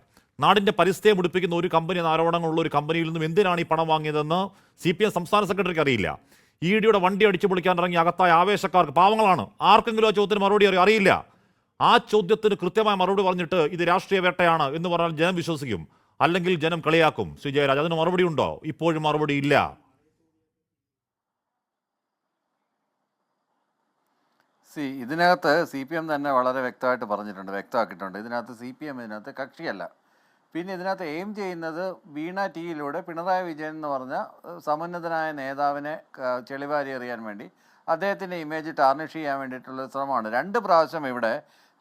നാടിന്റെ പരിസ്ഥിതിയെ മുടിപ്പിക്കുന്ന ഒരു കമ്പനി എന്ന ആരോപണങ്ങളുള്ള ഒരു കമ്പനിയിൽ നിന്നും എന്തിനാണ് ഈ പണം വാങ്ങിയതെന്ന് CPM സംസ്ഥാന സെക്രട്ടറിക്ക് അറിയില്ല. ഇഡിയുടെ വണ്ടി അടിച്ചു പൊളിക്കാൻ ഇറങ്ങി അകത്തായ ആവേശക്കാർക്ക്, പാവങ്ങളാണ്, ആർക്കെങ്കിലും ആ ചോദ്യത്തിന് മറുപടി അറിയില്ല. ആ ചോദ്യത്തിന് കൃത്യമായ മറുപടി പറഞ്ഞിട്ട് ഇത് രാഷ്ട്രീയ വേട്ടയാണ് എന്ന് പറഞ്ഞാൽ ജനം വിശ്വസിക്കും, അല്ലെങ്കിൽ ജനം കളിയാക്കും. ശ്രീ ജയരാജ്, അതിന് മറുപടി ഉണ്ടോ? ഇപ്പോഴും മറുപടി ഇല്ല. ഇതിനകത്ത് CPM തന്നെ വളരെ വ്യക്തമാക്കിയിട്ടുണ്ട്. ഇതിനകത്ത് CPM ഇതിനകത്ത് കക്ഷിയല്ല. പിന്നെ ഇതിനകത്ത് എയിം ചെയ്യുന്നത് വീണ ടിയിലൂടെ പിണറായി വിജയൻ എന്ന് പറഞ്ഞ സമുന്നതനായ നേതാവിനെ ചെളിവാരി എറിയാൻ വേണ്ടി, അദ്ദേഹത്തിൻ്റെ ഇമേജ് ടാർണിഷ് ചെയ്യാൻ വേണ്ടിയിട്ടുള്ള ശ്രമമാണ്. 2 പ്രാവശ്യം ഇവിടെ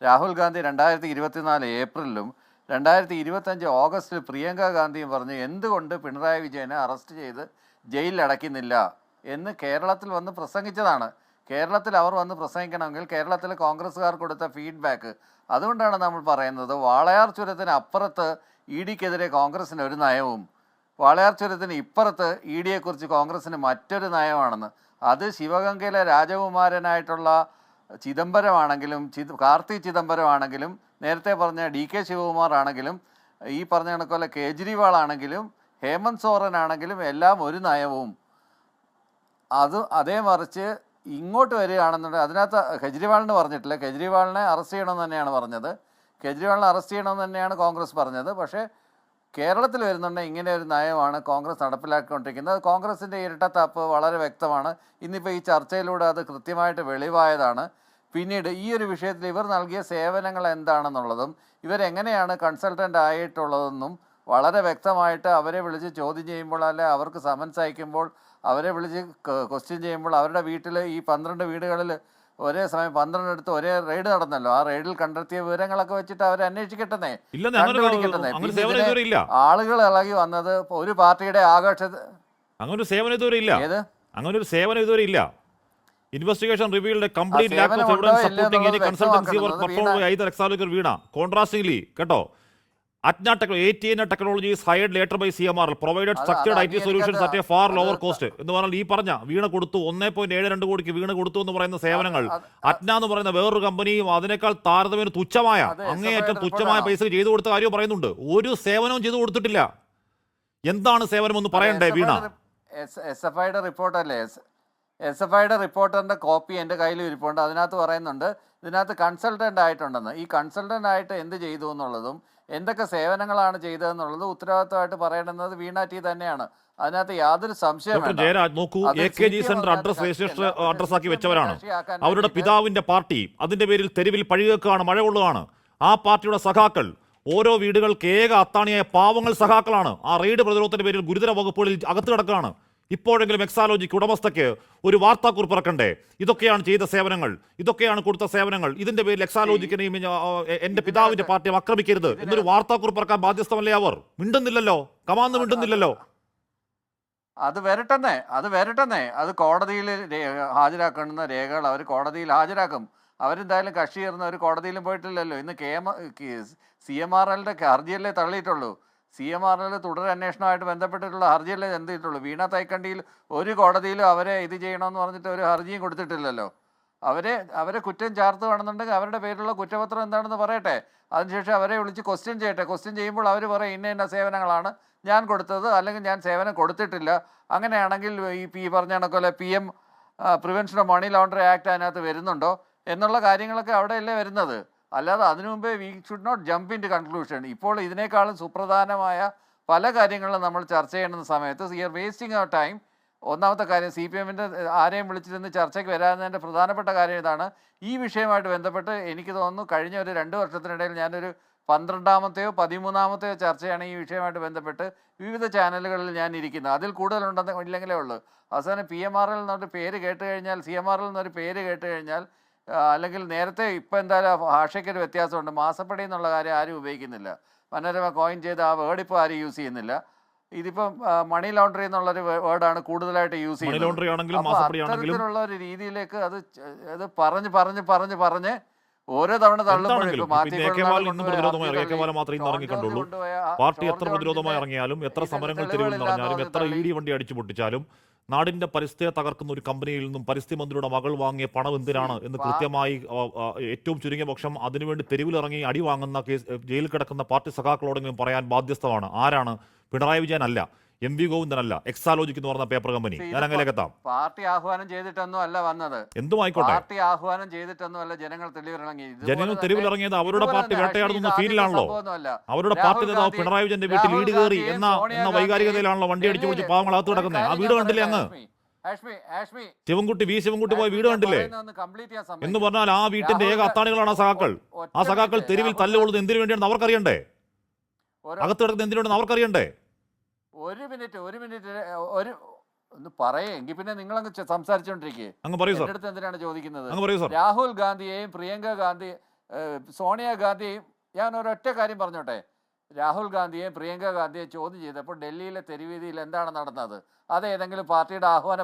രാഹുൽ ഗാന്ധി 2024 ഏപ്രിലും 2025 ഓഗസ്റ്റിൽ പ്രിയങ്ക ഗാന്ധിയും പറഞ്ഞു എന്തുകൊണ്ട് പിണറായി വിജയനെ അറസ്റ്റ് ചെയ്ത് ജയിലിൽ അടയ്ക്കുന്നില്ല എന്ന് കേരളത്തിൽ വന്ന് പ്രസംഗിച്ചതാണ്. കേരളത്തിൽ അവർ വന്ന് പ്രസംഗിക്കണമെങ്കിൽ കേരളത്തിലെ കോൺഗ്രസ്സുകാർ കൊടുത്ത ഫീഡ്ബാക്ക്, അതുകൊണ്ടാണ് നമ്മൾ പറയുന്നത് വാളയാർ ചുരത്തിന് അപ്പുറത്ത് ഇഡിക്കെതിരെ കോൺഗ്രസ്സിന് ഒരു നയവും, വാളയാർ ചുരത്തിന് ഇപ്പുറത്ത് ഇഡിയെക്കുറിച്ച് കോൺഗ്രസ്സിന് മറ്റൊരു നയമാണെന്ന്. അത് ശിവഗംഗയിലെ രാജകുമാരനായിട്ടുള്ള ചിദംബരമാണെങ്കിലും, കാർത്തി ചിദംബരം ആണെങ്കിലും, നേരത്തെ പറഞ്ഞ DK ശിവകുമാർ ആണെങ്കിലും, ഈ പറഞ്ഞ കണക്കുള്ള കേജ്രിവാൾ ആണെങ്കിലും, ഹേമന്ത് സോറൻ ആണെങ്കിലും എല്ലാം ഒരു നയവും. അതേ മറിച്ച് ഇങ്ങോട്ട് വരികയാണെന്നുണ്ടെങ്കിൽ അതിനകത്ത് കെജ്രിവാളിന് പറഞ്ഞിട്ടില്ല. കെജ്രിവാളിനെ അറസ്റ്റ് ചെയ്യണമെന്ന് തന്നെയാണ് പറഞ്ഞത്. കെജ്രിവാളിനെ അറസ്റ്റ് ചെയ്യണമെന്ന് തന്നെയാണ് കോൺഗ്രസ് പറഞ്ഞത്. പക്ഷേ കേരളത്തിൽ വരുന്നുണ്ടെങ്കിൽ ഇങ്ങനെ ഒരു നയമാണ് കോൺഗ്രസ് നടപ്പിലാക്കിക്കൊണ്ടിരിക്കുന്നത്. കോൺഗ്രസിൻ്റെ ഇരട്ടത്താപ്പ് വളരെ വ്യക്തമാണ്. ഇന്നിപ്പോൾ ഈ ചർച്ചയിലൂടെ അത് കൃത്യമായിട്ട് വെളിവായതാണ്. പിന്നീട് ഈ ഒരു വിഷയത്തിൽ ഇവർ നൽകിയ സേവനങ്ങൾ എന്താണെന്നുള്ളതും ഇവരെങ്ങനെയാണ് കൺസൾട്ടൻ്റ് ആയിട്ടുള്ളതെന്നും വളരെ വ്യക്തമായിട്ട് അവരെ വിളിച്ച് ചോദ്യം ചെയ്യുമ്പോൾ, അല്ലെ അവർക്ക് സമൻസ് അയക്കുമ്പോൾ, അവരെ വിളിച്ച് ക്വസ്റ്റ്യൻ ചെയ്യുമ്പോൾ, അവരുടെ വീട്ടിൽ ഈ 12 വീടുകളിൽ ഒരേ സമയം 12 അടുത്ത് ഒരേ റെയ്ഡ് നടന്നല്ലോ. ആ റെയ്ഡിൽ കണ്ടെത്തിയ വിവരങ്ങളൊക്കെ വെച്ചിട്ട് അവരെ അന്വേഷിക്കട്ടെ, കണ്ടുപിടിക്കട്ടെ. ആളുകൾ ഇളകി വന്നത് ഒരു പാർട്ടിയുടെ അങ്ങനൊരു സേവനം ഇതുവരെ ഇല്ല. അങ്ങനൊരു സേവനം ഇതുവരെ ഇല്ല. Investigation revealed a complete lack of evidence supporting any consultancy work performed by either Exxalogic or Veena. Contrastingly, കേട്ടോ, ATN Technologies hired later by CMR provided structured IT solutions at a far lower cost. എന്ന് പറഞ്ഞാൽ ഈ പറഞ്ഞ വീണ കൊടുത്തു 1.72 കോടിക്ക് വീണ കൊടുത്തു എന്ന് പറയുന്ന സേവനങ്ങൾ അറ്റ്ന എന്ന് പറയുന്ന വേറൊരു കമ്പനിയും അതിനേക്കാൾ താരതമ്യേന തുച്ഛമായ, അങ്ങേയറ്റം തുച്ഛമായ പൈസ ചെയ്തു കൊടുത്ത കാര്യം പറയുന്നുണ്ട്. ഒരു സേവനവും ചെയ്തു കൊടുത്തിട്ടില്ല. എന്താണ് സേവനം എന്ന് പറയണ്ടേ വീണ? SFIയുടെ റിപ്പോർട്ടല്ലേ, SFIയുടെ റിപ്പോർട്ടറിൻ്റെ കോപ്പി എൻ്റെ കയ്യിൽ ഇരിപ്പുണ്ട്. അതിനകത്ത് പറയുന്നുണ്ട് ഇതിനകത്ത് കൺസൾട്ടൻ്റ് ആയിട്ടുണ്ടെന്ന്. ഈ കൺസൾട്ടൻ്റ് ആയിട്ട് എന്ത് ചെയ്തു എന്നുള്ളതും എന്തൊക്കെ സേവനങ്ങളാണ് ചെയ്തതെന്നുള്ളത് ഉത്തരവാദിത്തമായിട്ട് പറയേണ്ടുന്നത് വീണ ടി തന്നെയാണ്. അതിനകത്ത് യാതൊരു സംശയവും ജയരാജ് നോക്കൂ, AKG സെന്റർ അഡ്രസ് ആക്കി വെച്ചവരാണ്. അവരുടെ പിതാവിന്റെ പാർട്ടി അതിന്റെ പേരിൽ തെരുവിൽ പഴികേക്കാണ്, മഴ കൊള്ളുകയാണ്. ആ പാർട്ടിയുടെ സഖാക്കൾ ഓരോ വീടുകൾക്ക് ഏക അത്താണിയായ പാവങ്ങൾ സഖാക്കളാണ്. ആ റെയ്ഡ് പ്രതിരോധത്തിന്റെ പേരിൽ ഗുരുതര വകുപ്പുകളിൽ അകത്ത് കിടക്കുകയാണ്. ഇപ്പോഴെങ്കിലും എക്സാലോജിക്ക് ഉടമസ്ഥയ്ക്ക് ഒരു വാർത്താക്കുറിപ്പ് ഇറക്കണ്ടേ? ഇതൊക്കെയാണ് ചെയ്ത സേവനങ്ങൾ, ഇതൊക്കെയാണ് കൊടുത്ത സേവനങ്ങൾ, ഇതിന്റെ പേരിൽ എക്സാലോജിക്കിനെയും എന്റെ പിതാവിന്റെ പാർട്ടിയെ ആക്രമിക്കരുത് എന്നൊരു വാർത്താക്കുറിപ്പ് ഇറക്കാൻ ബാധ്യസ്ഥമല്ലേ അവർ? മിണ്ടുന്നില്ലല്ലോ, കമാന്ന് മിണ്ടുന്നില്ലല്ലോ. അത് വരട്ടെന്നേ അത് കോടതിയിൽ ഹാജരാക്കുന്ന രേഖകൾ അവർ കോടതിയിൽ ഹാജരാക്കും. അവരെന്തായാലും കക്ഷി ചേർന്ന് അവർ കോടതിയിലും പോയിട്ടില്ലല്ലോ. ഇന്ന് CMRLന്റെ ഹർജിയല്ലേ തള്ളിയിട്ടുള്ളൂ. CMRL തുടരന്വേഷണമായിട്ട് ബന്ധപ്പെട്ടിട്ടുള്ള ഹർജിയല്ലേ എന്തിട്ടുള്ളൂ. വീണ തൈക്കണ്ടിയിൽ ഒരു കോടതിയിലും അവരെ ഇത് ചെയ്യണമെന്ന് പറഞ്ഞിട്ട് ഒരു ഹർജിയും കൊടുത്തിട്ടില്ലല്ലോ. അവരെ കുറ്റം ചാർത്തുകയാണെന്നുണ്ടെങ്കിൽ അവരുടെ പേരിലുള്ള കുറ്റപത്രം എന്താണെന്ന് പറയട്ടെ. അതിനുശേഷം അവരെ വിളിച്ച് ക്വസ്റ്റ്യൻ ചെയ്യട്ടെ. ക്വസ്റ്റ്യൻ ചെയ്യുമ്പോൾ അവർ പറയും ഇന്ന സേവനങ്ങളാണ് ഞാൻ കൊടുത്തത്, അല്ലെങ്കിൽ ഞാൻ സേവനം കൊടുത്തിട്ടില്ല. അങ്ങനെയാണെങ്കിൽ ഈ പറഞ്ഞ കണക്കോലെ PM prevention of money laundering act അതിനകത്ത് വരുന്നുണ്ടോ എന്നുള്ള കാര്യങ്ങളൊക്കെ അവിടെയല്ലേ വരുന്നത്. അല്ലാതെ അതിനു മുമ്പേ we should not jump into conclusion. ഇപ്പോൾ ഇതിനേക്കാളും സുപ്രധാനമായ പല കാര്യങ്ങളും നമ്മൾ ചർച്ച ചെയ്യുന്ന സമയത്ത് we are wasting our time. ഒന്നാമത്തെ കാര്യം CPMന്റെ ആരെയും വിളിച്ചിരുന്ന് ചർച്ചയ്ക്ക് വരാതിൻ്റെ പ്രധാനപ്പെട്ട കാര്യം ഇതാണ്. ഈ വിഷയമായിട്ട് ബന്ധപ്പെട്ട് എനിക്ക് തോന്നുന്നു കഴിഞ്ഞ ഒരു 2 വർഷത്തിനിടയിൽ ഞാനൊരു 12ാമത്തെയോ 13ാമത്തെയോ ചർച്ചയാണ് ഈ വിഷയമായിട്ട് ബന്ധപ്പെട്ട് വിവിധ ചാനലുകളിൽ ഞാൻ ഇരിക്കുന്നത്. അതിൽ കൂടുതലുണ്ടെന്ന് ഇല്ലെങ്കിലേ ഉള്ളൂ. അവസാനം PMRL എന്നൊരു പേര് കേട്ട് കഴിഞ്ഞാൽ, CMRL എന്നൊരു പേര് കേട്ട് കഴിഞ്ഞാൽ, അല്ലെങ്കിൽ നേരത്തെ ഇപ്പം എന്തായാലും ഭാഷയ്ക്കൊരു വ്യത്യാസമുണ്ട്. മാസപ്പടി എന്നുള്ള കാര്യം ആരും ഉപയോഗിക്കുന്നില്ല. മനോരമ കോയിൻ ചെയ്ത ആ വേർഡ് ഇപ്പോൾ ആരും യൂസ് ചെയ്യുന്നില്ല. ഇതിപ്പം മണി ലോണ്ടറി എന്നുള്ളൊരു വേർഡാണ് കൂടുതലായിട്ട് യൂസ് ചെയ്യുന്നത്. അപ്പോൾ അത്തരത്തിലുള്ള ഒരു രീതിയിലേക്ക് അത് പറഞ്ഞ് ഓരോ തവണ തള്ളുമ്പോഴും പാർട്ടി എത്ര പ്രതിരോധമായി ഇറങ്ങിയാലും, എത്ര സമരങ്ങൾ തെരുവിൽ നിറഞ്ഞാലും, എത്ര ED വണ്ടി അടിച്ചു പൊട്ടിച്ചാലും, നാടിന്റെ പരിസ്ഥിതിയെ തകർക്കുന്ന ഒരു കമ്പനിയിൽ നിന്നും പരിസ്ഥിതി മന്ത്രിയുടെ മകൾ വാങ്ങിയ പണം എന്തിനാണ് എന്ന് കൃത്യമായി ഏറ്റവും ചുരുങ്ങിയ പക്ഷം അതിനുവേണ്ടി തെരുവിലിറങ്ങി അടി വാങ്ങുന്ന ജയിലിൽ കിടക്കുന്ന പാർട്ടി സഖാക്കളോടെങ്കിലും പറയാൻ ബാധ്യസ്ഥമാണ്. ആരാണ്? പിണറായി വിജയൻ അല്ല, MV ഗോവിന്ദനല്ല, എക്സാലോജിക് എന്ന് പറഞ്ഞ പേപ്പർ കമ്പനി. ഞാൻ അങ്ങനെയൊക്കെ എത്താം. പാർട്ടി ആഹ്വാനം ചെയ്തിട്ടൊന്നും അല്ല വന്നത്. എന്തുമായിക്കോട്ടെ, പാർട്ടി ആഹ്വാനം ചെയ്തിട്ടൊന്നും അല്ല ജനങ്ങൾ തെരുവിലിറങ്ങിയത് അവരുടെ പാർട്ടി വേട്ടയാടുന്ന ഫീലിലാണല്ലോ. അവരുടെ പാർട്ടി നേതാവ് പിണറായി വിജയന്റെ വീട്ടിൽ ഈട് കയറി എന്ന വൈകാരികതയിലാണല്ലോ വണ്ടി അടിച്ചു പൊളിച്ച് പാവങ്ങൾ അകത്ത് കിടക്കുന്നത്. ആ വീട് കണ്ടില്ലേ അങ്ങ്? ശിവൻകുട്ടി പോയ വീട് കണ്ടില്ലേ? എന്ന് പറഞ്ഞാൽ ആ വീട്ടിന്റെ ഏക അത്താണികളാണ് ആ സഖാക്കൾ. ആ സഖാക്കൾ തെരുവിൽ തല്ലുകൊള്ളുന്നത് എന്തിനു വേണ്ടിയാണെന്ന് അവർക്കറിയണ്ടേ? അകത്ത് കിടക്കുന്നത് എന്തിനുണ്ടെന്ന് അവർക്കറിയണ്ടേ? ഒരു മിനിറ്റ് ഒന്ന് പറയേ, എങ്കിൽ പിന്നെ നിങ്ങളങ്ങ് സംസാരിച്ചോണ്ടിരിക്കേ. അടുത്ത് എന്തിനാണ് ചോദിക്കുന്നത്? രാഹുൽ ഗാന്ധിയെയും പ്രിയങ്ക ഗാന്ധി സോണിയാഗാന്ധിയെയും ഞാൻ ഒരൊറ്റ കാര്യം പറഞ്ഞോട്ടെ. രാഹുൽ ഗാന്ധിയെയും പ്രിയങ്ക ഗാന്ധിയെ ചോദ്യം ചെയ്തപ്പോൾ ഡൽഹിയിലെ തെരുവീതിയിൽ എന്താണ് നടന്നത്? അത് ഏതെങ്കിലും പാർട്ടിയുടെ ആഹ്വാന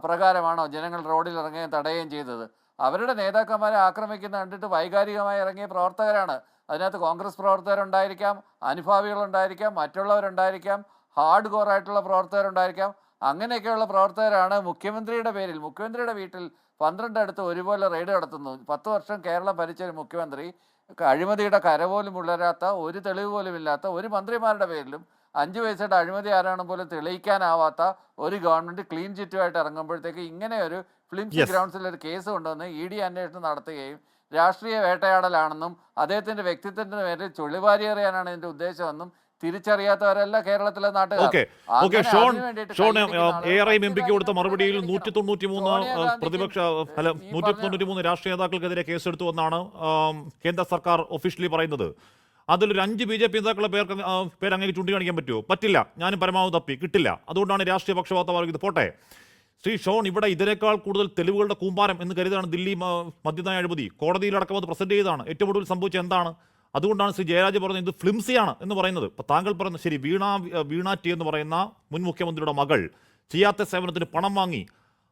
പ്രകാരമാണോ ജനങ്ങൾ റോഡിൽ ഇറങ്ങുകയും തടയുകയും ചെയ്തത്? അവരുടെ നേതാക്കന്മാരെ ആക്രമിക്കുന്ന കണ്ടിട്ട് വൈകാരികമായി ഇറങ്ങിയ പ്രവർത്തകരാണ്. അതിനകത്ത് കോൺഗ്രസ് പ്രവർത്തകരുണ്ടായിരിക്കാം, അനുഭാവികളുണ്ടായിരിക്കാം, മറ്റുള്ളവരുണ്ടായിരിക്കാം, ഹാർഡ് കോർ ആയിട്ടുള്ള പ്രവർത്തകരുണ്ടായിരിക്കാം. അങ്ങനെയൊക്കെയുള്ള പ്രവർത്തകരാണ് മുഖ്യമന്ത്രിയുടെ വീട്ടിൽ 12 അടുത്ത് ഒരുപോലെ റെയ്ഡ് നടത്തുന്നു. 10 വർഷം കേരളം ഭരിച്ചൊരു മുഖ്യമന്ത്രി അഴിമതിയുടെ കരപോലും ഉള്ളരാത്ത, ഒരു തെളിവ് പോലും ഇല്ലാത്ത, ഒരു മന്ത്രിമാരുടെ പേരിലും 5 പൈസയുടെ അഴിമതി ആരാണെന്ന് പോലും തെളിയിക്കാനാവാത്ത ഒരു ഗവൺമെന്റ് ക്ലീൻ ചിറ്റുമായിട്ട് ഇറങ്ങുമ്പോഴത്തേക്ക് ഇങ്ങനെ ഒരു ഫിലിംസ് ഗ്രൗണ്ട്സിൽ ഒരു കേസ് കൊണ്ടുവന്ന് ED അന്വേഷണം നടത്തുകയും രാഷ്ട്രീയ വേട്ടയാടലാണെന്നും അദ്ദേഹത്തിന്റെ വ്യക്തിത്വത്തിന്റെ പേരിൽ ചുള്ളിവാരിയെറിയാനാണ് ഇതിന്റെ ഉദ്ദേശമെന്നും തിരിച്ചറിയാത്തവരല്ല കേരളത്തിലെ നാട്ടുകാർ. കൊടുത്ത മറുപടിയിൽ 193 രാഷ്ട്രീയ നേതാക്കൾക്കെതിരെ കേസെടുത്തുവെന്നാണ് കേന്ദ്ര സർക്കാർ ഒഫീഷ്യലി പറയുന്നത്. അതിലൊരു 5 BJP നേതാക്കളുടെ പേര് അങ്ങനെ ചൂണ്ടിക്കാണിക്കാൻ പറ്റുമോ? പറ്റില്ല. ഞാനും പരമാവധി തപ്പി കിട്ടില്ല. അതുകൊണ്ടാണ് രാഷ്ട്രീയ പക്ഷപാതം. ഇത് പോട്ടെ. ശ്രീ ഷോൺ, ഇവിടെ ഇതിനേക്കാൾ കൂടുതൽ തെളിവുകളുടെ കൂമ്പാരം എന്ന് കരുതാണ് ദില്ലി മദ്യനയ അഴിമതി. കോടതിയിലടക്കം അത് പ്രസന്റ് ചെയ്തതാണ്. ഏറ്റവും ഒടുവിൽ സംഭവിച്ചത് എന്താണ്? അതുകൊണ്ടാണ് ശ്രീ ജയരാജ് പറഞ്ഞത് ഇത് ഫ്ലിംസിയാണ് എന്ന് പറയുന്നത്. ഇപ്പോൾ താങ്കൾ പറയുന്നത് ശരി. വീണ ടി എന്ന് പറയുന്ന മുൻ മുഖ്യമന്ത്രിയുടെ മകൾ ചെയ്യാത്ത സേവനത്തിന് പണം വാങ്ങി.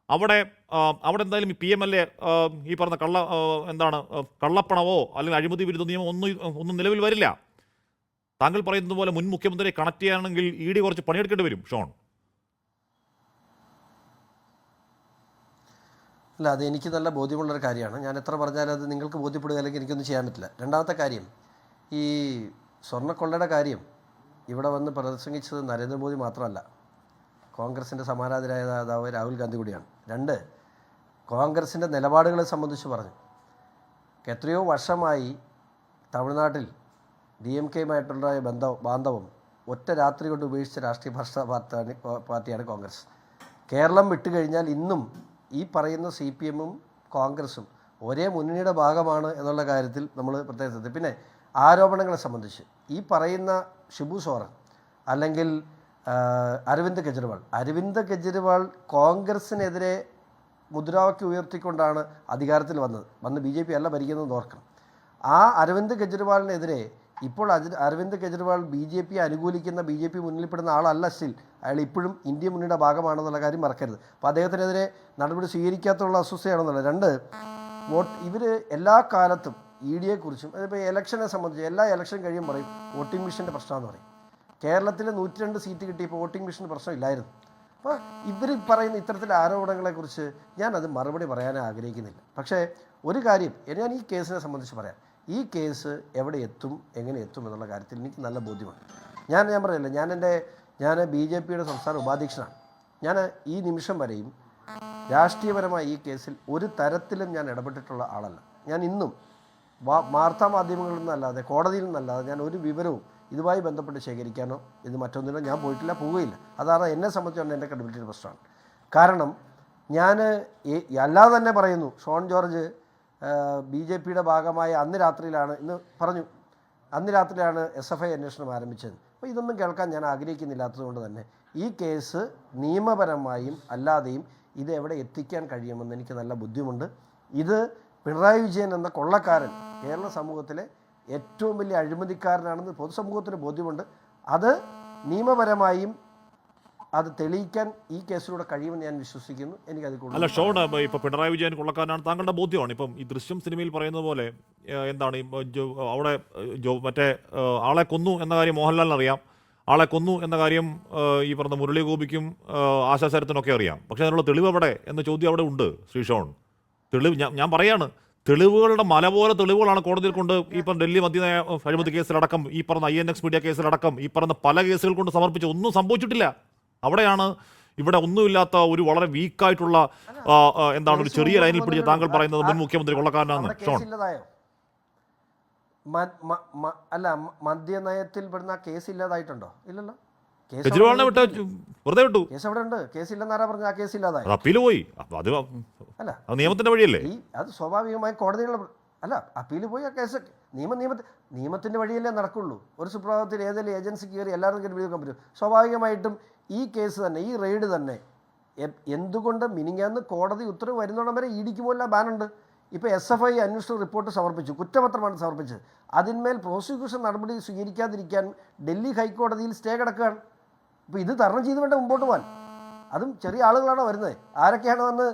അവിടെ എന്തായാലും ഈ PMLA ഈ പറഞ്ഞ കള്ളപ്പണമോ അല്ലെങ്കിൽ അഴിമതി വിരുദ്ധ നിയമം ഒന്നും നിലവിൽ വരില്ല. താങ്കൾ പറയുന്നത് പോലെ മുൻ മുഖ്യമന്ത്രിയെ കണക്ട് ചെയ്യാണെങ്കിൽ ED കുറച്ച് പണിയെടുക്കേണ്ടി വരും. ഷോൺ, അല്ല, അത് എനിക്ക് നല്ല ബോധ്യമുള്ളൊരു കാര്യമാണ്. ഞാൻ എത്ര പറഞ്ഞാലും അത് നിങ്ങൾക്ക് ബോധ്യപ്പെടുക അല്ലെങ്കിൽ എനിക്കൊന്നും ചെയ്യാൻ പറ്റില്ല. രണ്ടാമത്തെ കാര്യം, ഈ സ്വർണ്ണക്കൊള്ളയുടെ കാര്യം ഇവിടെ വന്ന് പ്രസംഗിച്ചത് നരേന്ദ്രമോദി മാത്രമല്ല, കോൺഗ്രസിൻ്റെ സമാരാധനായ നേതാവ് രാഹുൽ ഗാന്ധി കൂടിയാണ്. 2, കോൺഗ്രസിൻ്റെ നിലപാടുകളെ സംബന്ധിച്ച് പറഞ്ഞു. എത്രയോ വർഷമായി തമിഴ്നാട്ടിൽ DMK-യുമായിട്ടുള്ള ബാന്ധവം ഒറ്റ രാത്രി കൊണ്ട് ഉപേക്ഷിച്ച രാഷ്ട്രീയ പാർട്ടിയാണ് കോൺഗ്രസ്. കേരളം വിട്ടുകഴിഞ്ഞാൽ ഇന്നും ഈ പറയുന്ന CPM-ഉം കോൺഗ്രസും ഒരേ മുന്നണിയുടെ ഭാഗമാണ് എന്നുള്ള കാര്യത്തിൽ നമ്മൾ പ്രത്യേകം ശ്രദ്ധിക്കും. പിന്നെ ആരോപണങ്ങളെ സംബന്ധിച്ച് ഈ പറയുന്ന ഷിബു സോറൻ അല്ലെങ്കിൽ അരവിന്ദ് കെജ്രിവാൾ കോൺഗ്രസിനെതിരെ മുദ്രാവാക്യം ഉയർത്തിക്കൊണ്ടാണ് അധികാരത്തിൽ വന്ന് BJP അല്ല ഭരിക്കുന്നത് ഓർക്കണം. ആ അരവിന്ദ് കെജ്രിവാളിനെതിരെ ഇപ്പോൾ അരവിന്ദ് കെജ്രിവാൾ BJP അനുകൂലിക്കുന്ന BJP മുന്നിൽപ്പെടുന്ന ആളല്ല സ്റ്റിൽ. അയാൾ ഇപ്പോഴും ഇന്ത്യ മുന്നണിയുടെ ഭാഗമാണെന്നുള്ള കാര്യം മറക്കരുത്. അപ്പോൾ അദ്ദേഹത്തിനെതിരെ നടപടി സ്വീകരിക്കാത്തുള്ള അസ്വസ്ഥയാണെന്നുള്ള. 2, ഇവർ എല്ലാ കാലത്തും ED-യെക്കുറിച്ചും അതിപ്പോൾ ഇലക്ഷനെ സംബന്ധിച്ച് എല്ലാ ഇലക്ഷൻ കഴിയും പറയും വോട്ടിംഗ് മെഷീൻ്റെ പ്രശ്നമെന്ന് പറയും. കേരളത്തിൽ 102 സീറ്റ് കിട്ടിയപ്പോൾ വോട്ടിംഗ് മെഷീൻ പ്രശ്നമില്ലായിരുന്നു. അപ്പോൾ ഇവർ പറയുന്ന ഇത്തരത്തിലെ ആരോപണങ്ങളെക്കുറിച്ച് ഞാനത് മറുപടി പറയാൻ ആഗ്രഹിക്കുന്നില്ല. പക്ഷേ ഒരു കാര്യം ഞാൻ ഈ കേസിനെ സംബന്ധിച്ച് പറയാം. ഈ കേസ് എവിടെ എത്തും, എങ്ങനെ എത്തും എന്നുള്ള കാര്യത്തിൽ എനിക്ക് നല്ല ബോധ്യമുണ്ട്. ഞാൻ പറയില്ല, ഞാൻ BJP-യുടെ സംസ്ഥാന ഉപാധ്യക്ഷനാണ്. ഞാൻ ഈ നിമിഷം വരെയും രാഷ്ട്രീയപരമായി ഈ കേസിൽ ഒരു തരത്തിലും ഞാൻ ഇടപെട്ടിട്ടുള്ള ആളല്ല. ഞാൻ ഇന്നും വാർത്താമാധ്യമങ്ങളിൽ നിന്നല്ലാതെ കോടതിയിൽ നിന്നല്ലാതെ ഞാൻ ഒരു വിവരവും ഇതുമായി ബന്ധപ്പെട്ട് ശേഖരിക്കാനോ ഇത് മറ്റൊന്നിനോ ഞാൻ പോവുകയില്ല. അതാണ് എന്നെ സംബന്ധിച്ചുകൊണ്ട് എൻ്റെ ക്രെഡിബിലിറ്റിയുടെ പ്രശ്നമാണ്. കാരണം ഞാൻ അല്ലാതെ തന്നെ പറയുന്നു, ഷോൺ ജോർജ് BJP-യുടെ ഭാഗമായ അന്ന് രാത്രിയിലാണ് SFI അന്വേഷണം ആരംഭിച്ചത്. അപ്പോൾ ഇതൊന്നും കേൾക്കാൻ ഞാൻ ആഗ്രഹിക്കുന്നില്ലാത്തതുകൊണ്ട് തന്നെ ഈ കേസ് നിയമപരമായും അല്ലാതെയും ഇത് എവിടെ എത്തിക്കാൻ കഴിയുമെന്ന് എനിക്ക് നല്ല ബുദ്ധിമുണ്ട്. ഇത് പിണറായി വിജയൻ എന്ന കൊള്ളക്കാരൻ കേരള സമൂഹത്തിലെ ഏറ്റവും വലിയ അഴിമതിക്കാരനാണെന്ന് പൊതുസമൂഹത്തിന് ബോധ്യമുണ്ട്. അത് നിയമപരമായും അത് തെളിയിക്കാൻ ഈ കേസിലൂടെ കഴിയുമെന്ന് ഞാൻ വിശ്വസിക്കുന്നു. എനിക്കത് കൂടുതൽ അല്ല ഷോൺ, ഇപ്പോൾ പിണറായി വിജയൻ കൊള്ളക്കാരനാണ് താങ്കളുടെ ബോധ്യമാണ്. ഇപ്പം ഈ ദൃശ്യം സിനിമയിൽ പറയുന്നത് പോലെ എന്താണ് അവിടെ മറ്റേ ആളെ കൊന്നു എന്ന കാര്യം മോഹൻലാലിന് അറിയാം, ആളെ കൊന്നു എന്ന കാര്യം ഈ പറഞ്ഞ മുരളി ഗോപിക്കും ആശാശരത്തിനൊക്കെ അറിയാം. പക്ഷേ അതിനുള്ള തെളിവ് എവിടെ എന്ന ചോദ്യം അവിടെ ഉണ്ട്. ശ്രീ ഷോൺ, തെളിവ് ഞാൻ പറയാണ്, തെളിവുകളുടെ മല പോലെ തെളിവുകളാണ് കോടതിയിൽ കൊണ്ട് ഈ പറഞ്ഞ ഡൽഹി മദ്യനയ അഴിമതി കേസിലടക്കം, ഈ പറഞ്ഞ INX മീഡിയ കേസിലടക്കം, ഈ പറഞ്ഞ പല കേസുകൾ കൊണ്ട് സമർപ്പിച്ച് ഒന്നും സംഭവിച്ചിട്ടില്ല. അവിടെയാണ് ഇവിടെ ഒന്നുമില്ലാത്ത ഒരു വളരെ വീക്കായിട്ടുള്ള എന്താണ് ഒരു ചെറിയ ലൈനിൽ പിടിച്ച് താങ്കൾ പറയുന്നത് മുൻ മുഖ്യമന്ത്രി കൊള്ളക്കാരനാണ്. ഷോൺ, അല്ല, മദ്യനയത്തിൽ പെടുന്ന കേസ് ഇല്ലാതായിട്ടുണ്ടോ? ഇല്ലല്ലോ. കെജ്രിവാളിനെ വിട്ട് വെറുതെ വിട്ടു. കേസ് അവിടെ ഉണ്ട്. കേസില്ലെന്നാരാ പറഞ്ഞ? ആ കേസ് ഇല്ലാതായി, അപ്പീൽ പോയി. അത് അല്ല, നിയമത്തിന്റെ വഴിയല്ലേ? അത് സ്വാഭാവികമായി കോടതികളുടെ അല്ല, അപ്പീൽ പോയി. ആ കേസ് നിയമത്തിന്റെ വഴിയല്ലേ നടക്കുള്ളൂ. ഒരു സുപ്രഭാതത്തിൽ ഏതെങ്കിലും ഏജൻസി കയറി എല്ലാവരും വിളിക്കാൻ പറ്റും? സ്വാഭാവികമായിട്ടും ഈ കേസ് തന്നെ, ഈ റെയ്ഡ് തന്നെ എന്തുകൊണ്ട് മിനിങ്ങാന്ന് കോടതി ഉത്തരവ് വരുന്നോളം വരെ ED-ക്ക് പോലുള്ള ബാനുണ്ട്. ഇപ്പോൾ SFI അന്വേഷണ റിപ്പോർട്ട് സമർപ്പിച്ചു, കുറ്റപത്രമാണ് സമർപ്പിച്ചത്. അതിന്മേൽ പ്രോസിക്യൂഷൻ നടപടി സ്വീകരിക്കാതിരിക്കാൻ ഡൽഹി ഹൈക്കോടതിയിൽ സ്റ്റേ കിടക്കുകയാണ്. അപ്പോൾ ഇത് തരണം ചെയ്ത് വേണ്ട മുമ്പോട്ട് പോകാൻ. അതും ചെറിയ ആളുകളാണോ വരുന്നത്? ആരൊക്കെയാണ് വന്ന്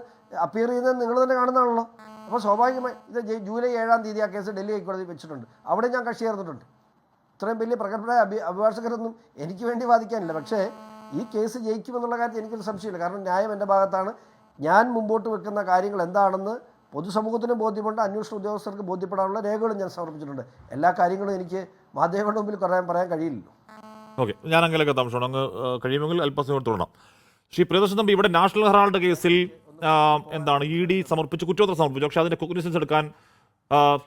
അപ്പിയർ ചെയ്യുന്നത് നിങ്ങൾ തന്നെ കാണുന്നതാണല്ലോ. അപ്പോൾ സ്വാഭാവികമായി ഇത് ജൂലൈ 7-ാം തീയതി ആ കേസ് ഡൽഹി ഹൈക്കോടതി വെച്ചിട്ടുണ്ട്. അവിടെ ഞാൻ കക്ഷി ചേർന്നിട്ടുണ്ട്. ഇത്രയും വലിയ പ്രഗത്ഭരായ അഭിഭാഷകരൊന്നും എനിക്ക് വേണ്ടി വാദിക്കാനില്ല. പക്ഷേ ഈ കേസ് ജയിക്കുമെന്നുള്ള കാര്യത്തിൽ എനിക്കൊരു സംശയമില്ല. കാരണം ന്യായം എൻ്റെ ഭാഗത്താണ്. ഞാൻ മുമ്പോട്ട് വെക്കുന്ന കാര്യങ്ങൾ എന്താണെന്ന് പൊതുസമൂഹത്തിന് ബോധ്യമുണ്ട്, അന്വേഷണ ഉദ്യോഗസ്ഥർക്ക് ബോധ്യപ്പെടാനുള്ള രേഖകളും ഞാൻ സമർപ്പിച്ചിട്ടുണ്ട്. എല്ലാ കാര്യങ്ങളും എനിക്ക് മാധ്യമങ്ങളുടെ മുമ്പിൽ പറയാൻ കഴിയില്ലല്ലോ. ഓക്കെ, ഞാൻ അങ്ങനെയൊക്കെ താമസം അങ്ങ് കഴിയുമെങ്കിൽ അല്പസമയം തുടരണം. ശ്രീ പ്രിയദർശൻ തമ്പി, ഇവിടെ നാഷണൽ ഹെറാൾഡ് കേസിൽ എന്താണ് ED സമർപ്പിച്ച് കുറ്റപത്രം സമർപ്പിച്ചു. പക്ഷേ അതിൻ്റെ കോഗ്നിസൻസ് എടുക്കാൻ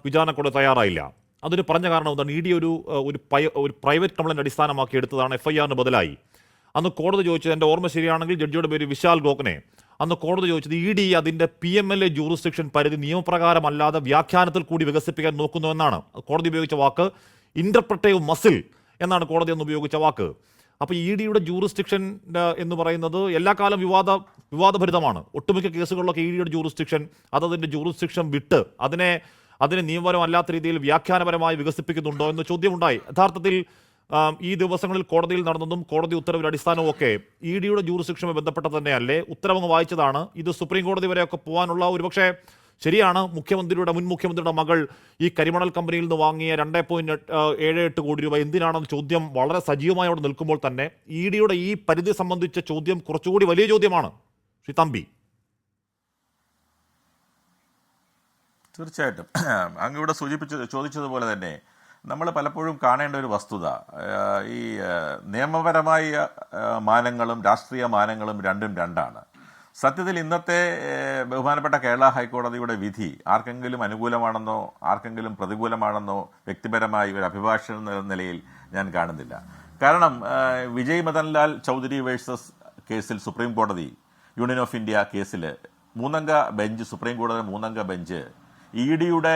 വിചാരണ കോടതി തയ്യാറായില്ല. അതിന് പറഞ്ഞ കാരണം എന്താണ്? ED ഒരു പ്രൈവറ്റ് കംപ്ലൈൻറ്റ് അടിസ്ഥാനമാക്കി എടുത്തതാണ് FIR-ന് ബദലായി. അന്ന് കോടതി ചോദിച്ചത്, എൻ്റെ ഓർമ്മ ശരിയാണെങ്കിൽ ജഡ്ജിയുടെ പേര് വിശാൽ ഗോഖനെ, അന്ന് കോടതി ചോദിച്ചത് ED അതിൻ്റെ PMLA ജൂറിസ്ഡിക്ഷൻ പരിധി നിയമപ്രകാരമല്ലാതെ വ്യാഖ്യാനത്തിൽ കൂടി വികസിപ്പിക്കാൻ നോക്കുന്നു എന്നാണ്. കോടതി ഉപയോഗിച്ച വാക്ക് ഇൻ്റർപ്രറ്റേറ്റീവ് മസിൽ എന്നാണ് കോടതി അന്ന് ഉപയോഗിച്ച വാക്ക്. അപ്പോൾ ED-യുടെ ജൂറിസ്ഡിക്ഷൻ എന്ന് പറയുന്നത് എല്ലാ കാലം വിവാദഭരിതമാണ്. ഒട്ടുമിക്ക കേസുകളിലൊക്കെ ED-യുടെ ജൂറിസ്ഡിക്ഷൻ അതിൻ്റെ ജൂറിസ്ഡിക്ഷൻ വിട്ട് അതിനെ നിയമപരമല്ലാത്ത രീതിയിൽ വ്യാഖ്യാനപരമായി വികസിപ്പിക്കുന്നുണ്ടോ എന്ന് ചോദ്യമുണ്ടായി. യഥാർത്ഥത്തിൽ ഈ ദിവസങ്ങളിൽ കോടതിയിൽ നടന്നതും കോടതി ഉത്തരവിൻ്റെ അടിസ്ഥാനവും ഒക്കെ ED-യുടെ ജൂറിസ്ഡിക്ഷനുമായി ബന്ധപ്പെട്ട തന്നെയല്ലേ? ഉത്തരവങ്ങ് വായിച്ചതാണ്. ഇത് സുപ്രീം കോടതി വരെയൊക്കെ പോകാനുള്ള ഒരുപക്ഷെ ശരിയാണ്. മുൻ മുഖ്യമന്ത്രിയുടെ മകൾ ഈ കരിമണൽ കമ്പനിയിൽ നിന്ന് വാങ്ങിയ 2.78 കോടി രൂപ എന്തിനാണെന്ന ചോദ്യം വളരെ സജീവമായി അവിടെ നിൽക്കുമ്പോൾ തന്നെ ED-യുടെ ഈ പരിധി സംബന്ധിച്ച ചോദ്യം കുറച്ചുകൂടി വലിയ ചോദ്യമാണ്. ശ്രീ തമ്പി, തീർച്ചയായിട്ടും അങ്ങിവിടെ ചോദിച്ചതുപോലെ തന്നെ നമ്മൾ പലപ്പോഴും കാണേണ്ട ഒരു വസ്തുത, ഈ നിയമപരമായ മാനങ്ങളും രാഷ്ട്രീയ മാനങ്ങളും രണ്ടാണ്. സത്യത്തിൽ ഇന്നത്തെ ബഹുമാനപ്പെട്ട കേരള ഹൈക്കോടതിയുടെ വിധി ആർക്കെങ്കിലും അനുകൂലമാണെന്നോ ആർക്കെങ്കിലും പ്രതികൂലമാണെന്നോ വ്യക്തിപരമായി ഒരു അഭിഭാഷകൻ എന്ന നിലയിൽ ഞാൻ കാണുന്നില്ല. കാരണം വിജയ് മദൻലാൽ ചൗധരി വേഴ്സസ് കേസിൽ സുപ്രീം കോടതി യൂണിയൻ ഓഫ് ഇന്ത്യ കേസിൽ 3-അംഗ ബെഞ്ച്, സുപ്രീം കോടതി 3-അംഗ ബെഞ്ച് EDയുടെ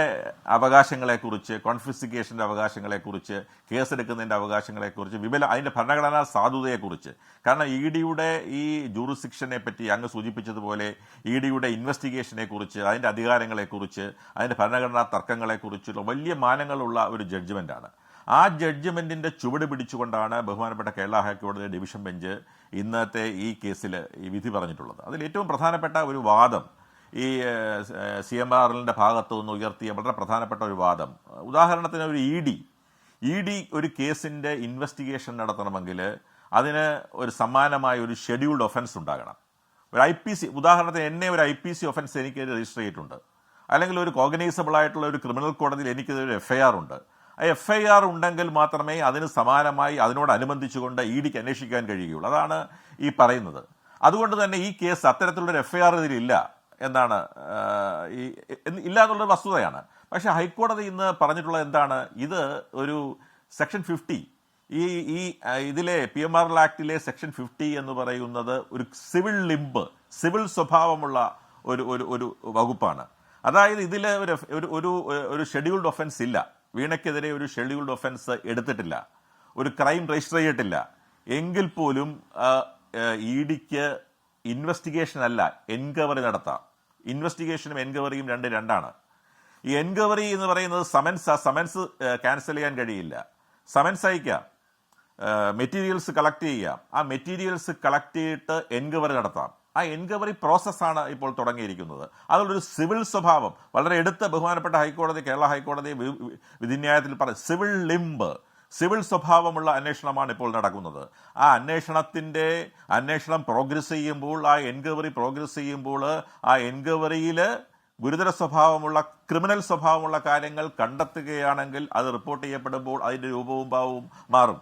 അവകാശങ്ങളെക്കുറിച്ച്, കോൺഫിസ്കിക്കേഷൻ്റെ അവകാശങ്ങളെക്കുറിച്ച്, കേസെടുക്കുന്നതിൻ്റെ അവകാശങ്ങളെക്കുറിച്ച്, അതിൻ്റെ ഭരണഘടനാ സാധുതയെക്കുറിച്ച്. കാരണം EDയുടെ ഈ ജൂറിസ്ഡിക്ഷനെ പറ്റി അങ്ങ് സൂചിപ്പിച്ചതുപോലെ EDയുടെ ഇൻവെസ്റ്റിഗേഷനെ കുറിച്ച്, അതിൻ്റെ അധികാരങ്ങളെക്കുറിച്ച്, അതിൻ്റെ ഭരണഘടനാ തർക്കങ്ങളെക്കുറിച്ചുള്ള വലിയ മാനങ്ങളുള്ള ഒരു ജഡ്ജ്മെൻ്റാണ്. ആ ജഡ്ജ്മെൻറ്റിൻ്റെ ചുവട് പിടിച്ചുകൊണ്ടാണ് ബഹുമാനപ്പെട്ട കേരള ഹൈക്കോടതി ഡിവിഷൻ ബെഞ്ച് ഇന്നത്തെ ഈ കേസിൽ ഈ വിധി പറഞ്ഞിട്ടുള്ളത്. അതിൽ ഏറ്റവും പ്രധാനപ്പെട്ട ഒരു വാദം ഈ CMRLൻ്റെ ഭാഗത്തു നിന്ന് ഉയർത്തിയ വളരെ പ്രധാനപ്പെട്ട ഒരു വാദം, ഉദാഹരണത്തിന് ഒരു ED ഒരു കേസിൻ്റെ ഇൻവെസ്റ്റിഗേഷൻ നടത്തണമെങ്കിൽ അതിന് ഒരു സമാനമായ ഒരു ഷെഡ്യൂൾഡ് ഒഫൻസ് ഉണ്ടാകണം. ഒരു IPC, ഉദാഹരണത്തിന് എന്നെ ഒരു IPC ഒഫൻസ് എനിക്ക് രജിസ്റ്റർ ചെയ്തിട്ടുണ്ട്, അല്ലെങ്കിൽ ഒരു കോഗ്നൈസബിൾ ആയിട്ടുള്ള ഒരു ക്രിമിനൽ കോടതിയിൽ എനിക്കൊരു FIR ഉണ്ട്. ആ FIR ഉണ്ടെങ്കിൽ മാത്രമേ അതിന് സമാനമായി അതിനോടനുബന്ധിച്ചുകൊണ്ട് EDക്ക് അന്വേഷിക്കാൻ കഴിയുകയുള്ളൂ. അതാണ് ഈ പറയുന്നത്. അതുകൊണ്ട് തന്നെ ഈ കേസ് അത്തരത്തിലുള്ളൊരു FIR ഇതിലില്ല എന്നാണ് ഇല്ല എന്നുള്ളൊരു വസ്തുതയാണ്. പക്ഷേ ഹൈക്കോടതി ഇന്ന് പറഞ്ഞിട്ടുള്ളത് എന്താണ്? ഇത് ഒരു സെക്ഷൻ 50, ഈ ഇതിലെ PMRL ആക്ടിലെ സെക്ഷൻ 50 എന്ന് പറയുന്നത് ഒരു സിവിൽ സ്വഭാവമുള്ള ഒരു വകുപ്പാണ്. അതായത് ഇതിൽ ഒരു ഷെഡ്യൂൾഡ് ഒഫൻസ് ഇല്ല. വീണയ്ക്കെതിരെ ഒരു ഷെഡ്യൂൾഡ് ഒഫൻസ് എടുത്തിട്ടില്ല, ഒരു ക്രൈം രജിസ്റ്റർ ചെയ്തിട്ടില്ല. എങ്കിൽ പോലും EDക്ക് ഇൻവെസ്റ്റിഗേഷൻ അല്ല, എൻക്വയറി നടത്താം. ഇൻവെസ്റ്റിഗേഷനും എൻക്വയറിയും രണ്ടാണ്. ഈ എൻക്വയറി എന്ന് പറയുന്നത് സമൻസ് ക്യാൻസൽ ചെയ്യാൻ കഴിയില്ല. സമൻസ് അയക്കാം, മെറ്റീരിയൽസ് കളക്ട് ചെയ്യാം. ആ മെറ്റീരിയൽസ് കളക്ട് ചെയ്തിട്ട് എൻക്വയറി നടത്താം. ആ എൻക്വയറി പ്രോസസ്സാണ് ഇപ്പോൾ തുടങ്ങിയിരിക്കുന്നത്. അതുള്ളൊരു സിവിൽ സ്വഭാവം വളരെ എടുത്ത ബഹുമാനപ്പെട്ട ഹൈക്കോടതി, കേരള ഹൈക്കോടതി വിധിന്യായത്തിൽ പറഞ്ഞ സിവിൽ സ്വഭാവമുള്ള അന്വേഷണമാണ് ഇപ്പോൾ നടക്കുന്നത്. ആ അന്വേഷണം പ്രോഗ്രസ് ചെയ്യുമ്പോൾ, ആ എൻക്വയറി പ്രോഗ്രസ് ചെയ്യുമ്പോൾ, ആ എൻക്വയറിയിൽ ഗുരുതര സ്വഭാവമുള്ള ക്രിമിനൽ സ്വഭാവമുള്ള കാര്യങ്ങൾ കണ്ടെത്തുകയാണെങ്കിൽ അത് റിപ്പോർട്ട് ചെയ്യപ്പെടുമ്പോൾ അതിന്റെ രൂപവും ഭാവവും മാറും.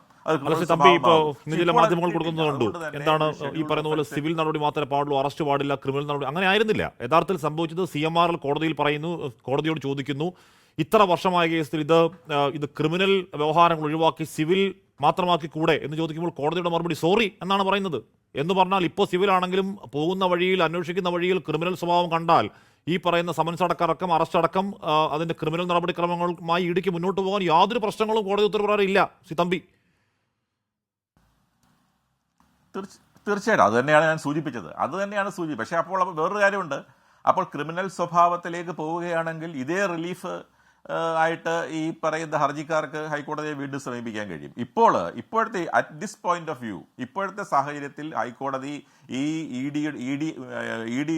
തമ്പി, ഇപ്പോൾ ഇന്ന് ചില മാധ്യമങ്ങൾ കൊടുക്കുന്നുണ്ട്, എന്താണ് ഈ പറയുന്ന പോലെ സിവിൽ നടപടി മാത്രമേ പാടുള്ളൂ, അറസ്റ്റ് പാടില്ല, ക്രിമിനൽ നടപടി. അങ്ങനെ ആയിരുന്നില്ല. യഥാർത്ഥത്തിൽ സംഭവിച്ചത് CMRL കോടതിയിൽ പറയുന്നു, കോടതിയോട് ചോദിക്കുന്നു, ഇത്ര വർഷമായ കേസിൽ ഇത് ക്രിമിനൽ വ്യവഹാരങ്ങൾ ഒഴിവാക്കി സിവിൽ മാത്രമാക്കി കൂടെ എന്ന് ചോദിക്കുമ്പോൾ കോടതിയുടെ മറുപടി സോറി എന്നാണ് പറയുന്നത്. എന്ന് പറഞ്ഞാൽ ഇപ്പോൾ സിവിൽ ആണെങ്കിലും പോകുന്ന വഴിയിൽ, അന്വേഷിക്കുന്ന വഴിയിൽ ക്രിമിനൽ സ്വഭാവം കണ്ടാൽ ഈ പറയുന്ന സമൻസ് അടക്കം അറസ്റ്റ് അടക്കം അതിന്റെ ക്രിമിനൽ നടപടിക്രമങ്ങളുമായി EDക്ക് മുന്നോട്ട് പോകാൻ യാതൊരു പ്രശ്നങ്ങളും കോടതി ഉത്തരവ് ഇല്ല. തമ്പി, തീർച്ചയായിട്ടും അത് തന്നെയാണ് ഞാൻ സൂചിപ്പിച്ചത്. പക്ഷേ അപ്പോൾ വേറൊരു കാര്യമുണ്ട്. അപ്പോൾ ക്രിമിനൽ സ്വഭാവത്തിലേക്ക് പോവുകയാണെങ്കിൽ ഇതേ റിലീഫ് ആയിട്ട് ഈ പറയുന്ന ഹർജിക്കാർക്ക് ഹൈക്കോടതിയെ വീണ്ടും സമീപിക്കാൻ കഴിയും. ഇപ്പോഴത്തെ at this point of view, ഇപ്പോഴത്തെ സാഹചര്യത്തിൽ ഹൈക്കോടതി ഈ ED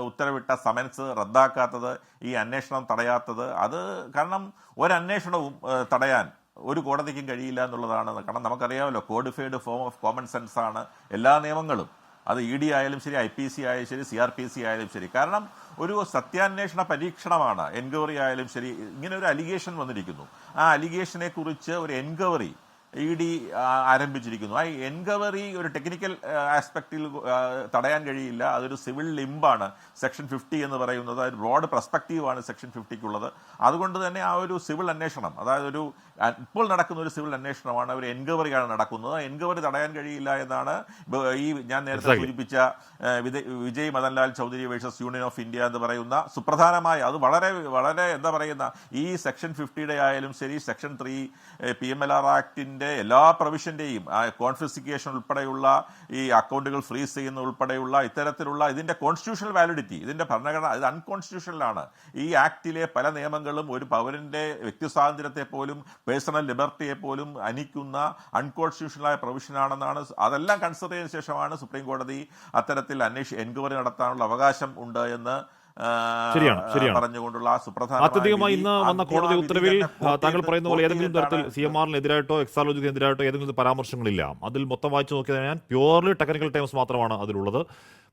ഉത്തരവിട്ട സമൻസ് റദ്ദാക്കാത്തത്, ഈ അന്വേഷണം തടയാത്തത്, അത് കാരണം ഒരന്വേഷണവും തടയാൻ ഒരു കോടതിക്കും കഴിയില്ല എന്നുള്ളതാണ്. കാരണം നമുക്കറിയാമല്ലോ, codified form of common sense ആണ് എല്ലാ നിയമങ്ങളും. അത് ED ആയാലും ശരി, IPC ആയാലും ശരി, CRPC ആയാലും ശരി. കാരണം ഒരു സത്യാന്വേഷണ പരീക്ഷണമാണ് എൻക്വയറി ആയാലും ശരി. ഇങ്ങനെ ഒരു അലിഗേഷൻ വന്നിരിക്കുന്നു. ആ അലിഗേഷനെ കുറിച്ച് ഒരു എൻക്വയറി ED ആരംഭിച്ചിരിക്കുന്നു. ആ എൻക്വയറി ഒരു ടെക്നിക്കൽ ആസ്പെക്റ്റിൽ തടയാൻ കഴിയില്ല. അതൊരു സിവിൽ ലിംബാണ് സെക്ഷൻ 50 എന്ന് പറയുന്നത്. ഒരു ബ്രോഡ് പെർസ്പെക്റ്റീവാണ് സെക്ഷൻ 50ക്കുള്ളത്. അതുകൊണ്ട് തന്നെ ആ ഒരു സിവിൽ അന്വേഷണം, അതായത് ഇപ്പോൾ നടക്കുന്ന ഒരു സിവിൽ അന്വേഷണമാണ്, ഒരു എൻക്വയറിയാണ് നടക്കുന്നത്. ആ എൻക്വയറി തടയാൻ കഴിയില്ല എന്നാണ് ഈ ഞാൻ നേരത്തെ സൂചിപ്പിച്ച Vijay Madanlal Choudhary versus Union of India എന്ന് പറയുന്ന സുപ്രധാനമായ, അത് വളരെ വളരെ എന്താ പറയുന്ന, ഈ സെക്ഷൻ 50യുടെ ആയാലും ശരി, സെക്ഷൻ 3 PMLR ആക്ടിന്റെ എല്ലാ പ്രൊവിഷന്റെയും കോൺഫിസ്കിക്കേഷൻ ഉൾപ്പെടെയുള്ള, ഈ അക്കൗണ്ടുകൾ ഫ്രീസ് ചെയ്യുന്ന ഉൾപ്പെടെയുള്ള ഇത്തരത്തിലുള്ള ഇതിന്റെ കോൺസ്റ്റിറ്റ്യൂഷണൽ വാലിഡിറ്റി, ഇതിന്റെ ഭരണഘടന, ഇത് അൺകോൺസ്റ്റിറ്റ്യൂഷണലാണ്. ഈ ആക്ടിലെ പല നിയമങ്ങളും ഒരു പൗരന്റെ വ്യക്തി സ്വാതന്ത്ര്യത്തെ പോലും, പേഴ്സണൽ ലിബർട്ടിയെ പോലും ഹനിക്കുന്ന അൺകോൺസ്റ്റിറ്റ്യൂഷണലായ പ്രൊവിഷനാണെന്നാണ്. അതെല്ലാം കൺസിഡർ ചെയ്തതിനു ശേഷമാണ് സുപ്രീം കോടതി അത്തരത്തിൽ എൻക്വയറി നടത്താനുള്ള അവകാശം ഉണ്ട് എന്ന് പറഞ്ഞുകൊണ്ടുള്ള ആത്യന്തികമായി ഇന്ന് വന്ന കോടതി ഉത്തരവിൽ താങ്കൾ പറയുന്ന പോലെ ഏതെങ്കിലും തരത്തിൽ CMRലിനെതിരായിട്ടോ എക്സാലോജിക്കെതിരായിട്ടോ ഏതെങ്കിലും പരാമർശങ്ങളില്ല. അതിൽ മൊത്തം വായിച്ചു നോക്കിയാൽ ഞാൻ പ്യൂർലി ടെക്നിക്കൽ ടേംസ് മാത്രമാണ് അതിലുള്ളത്.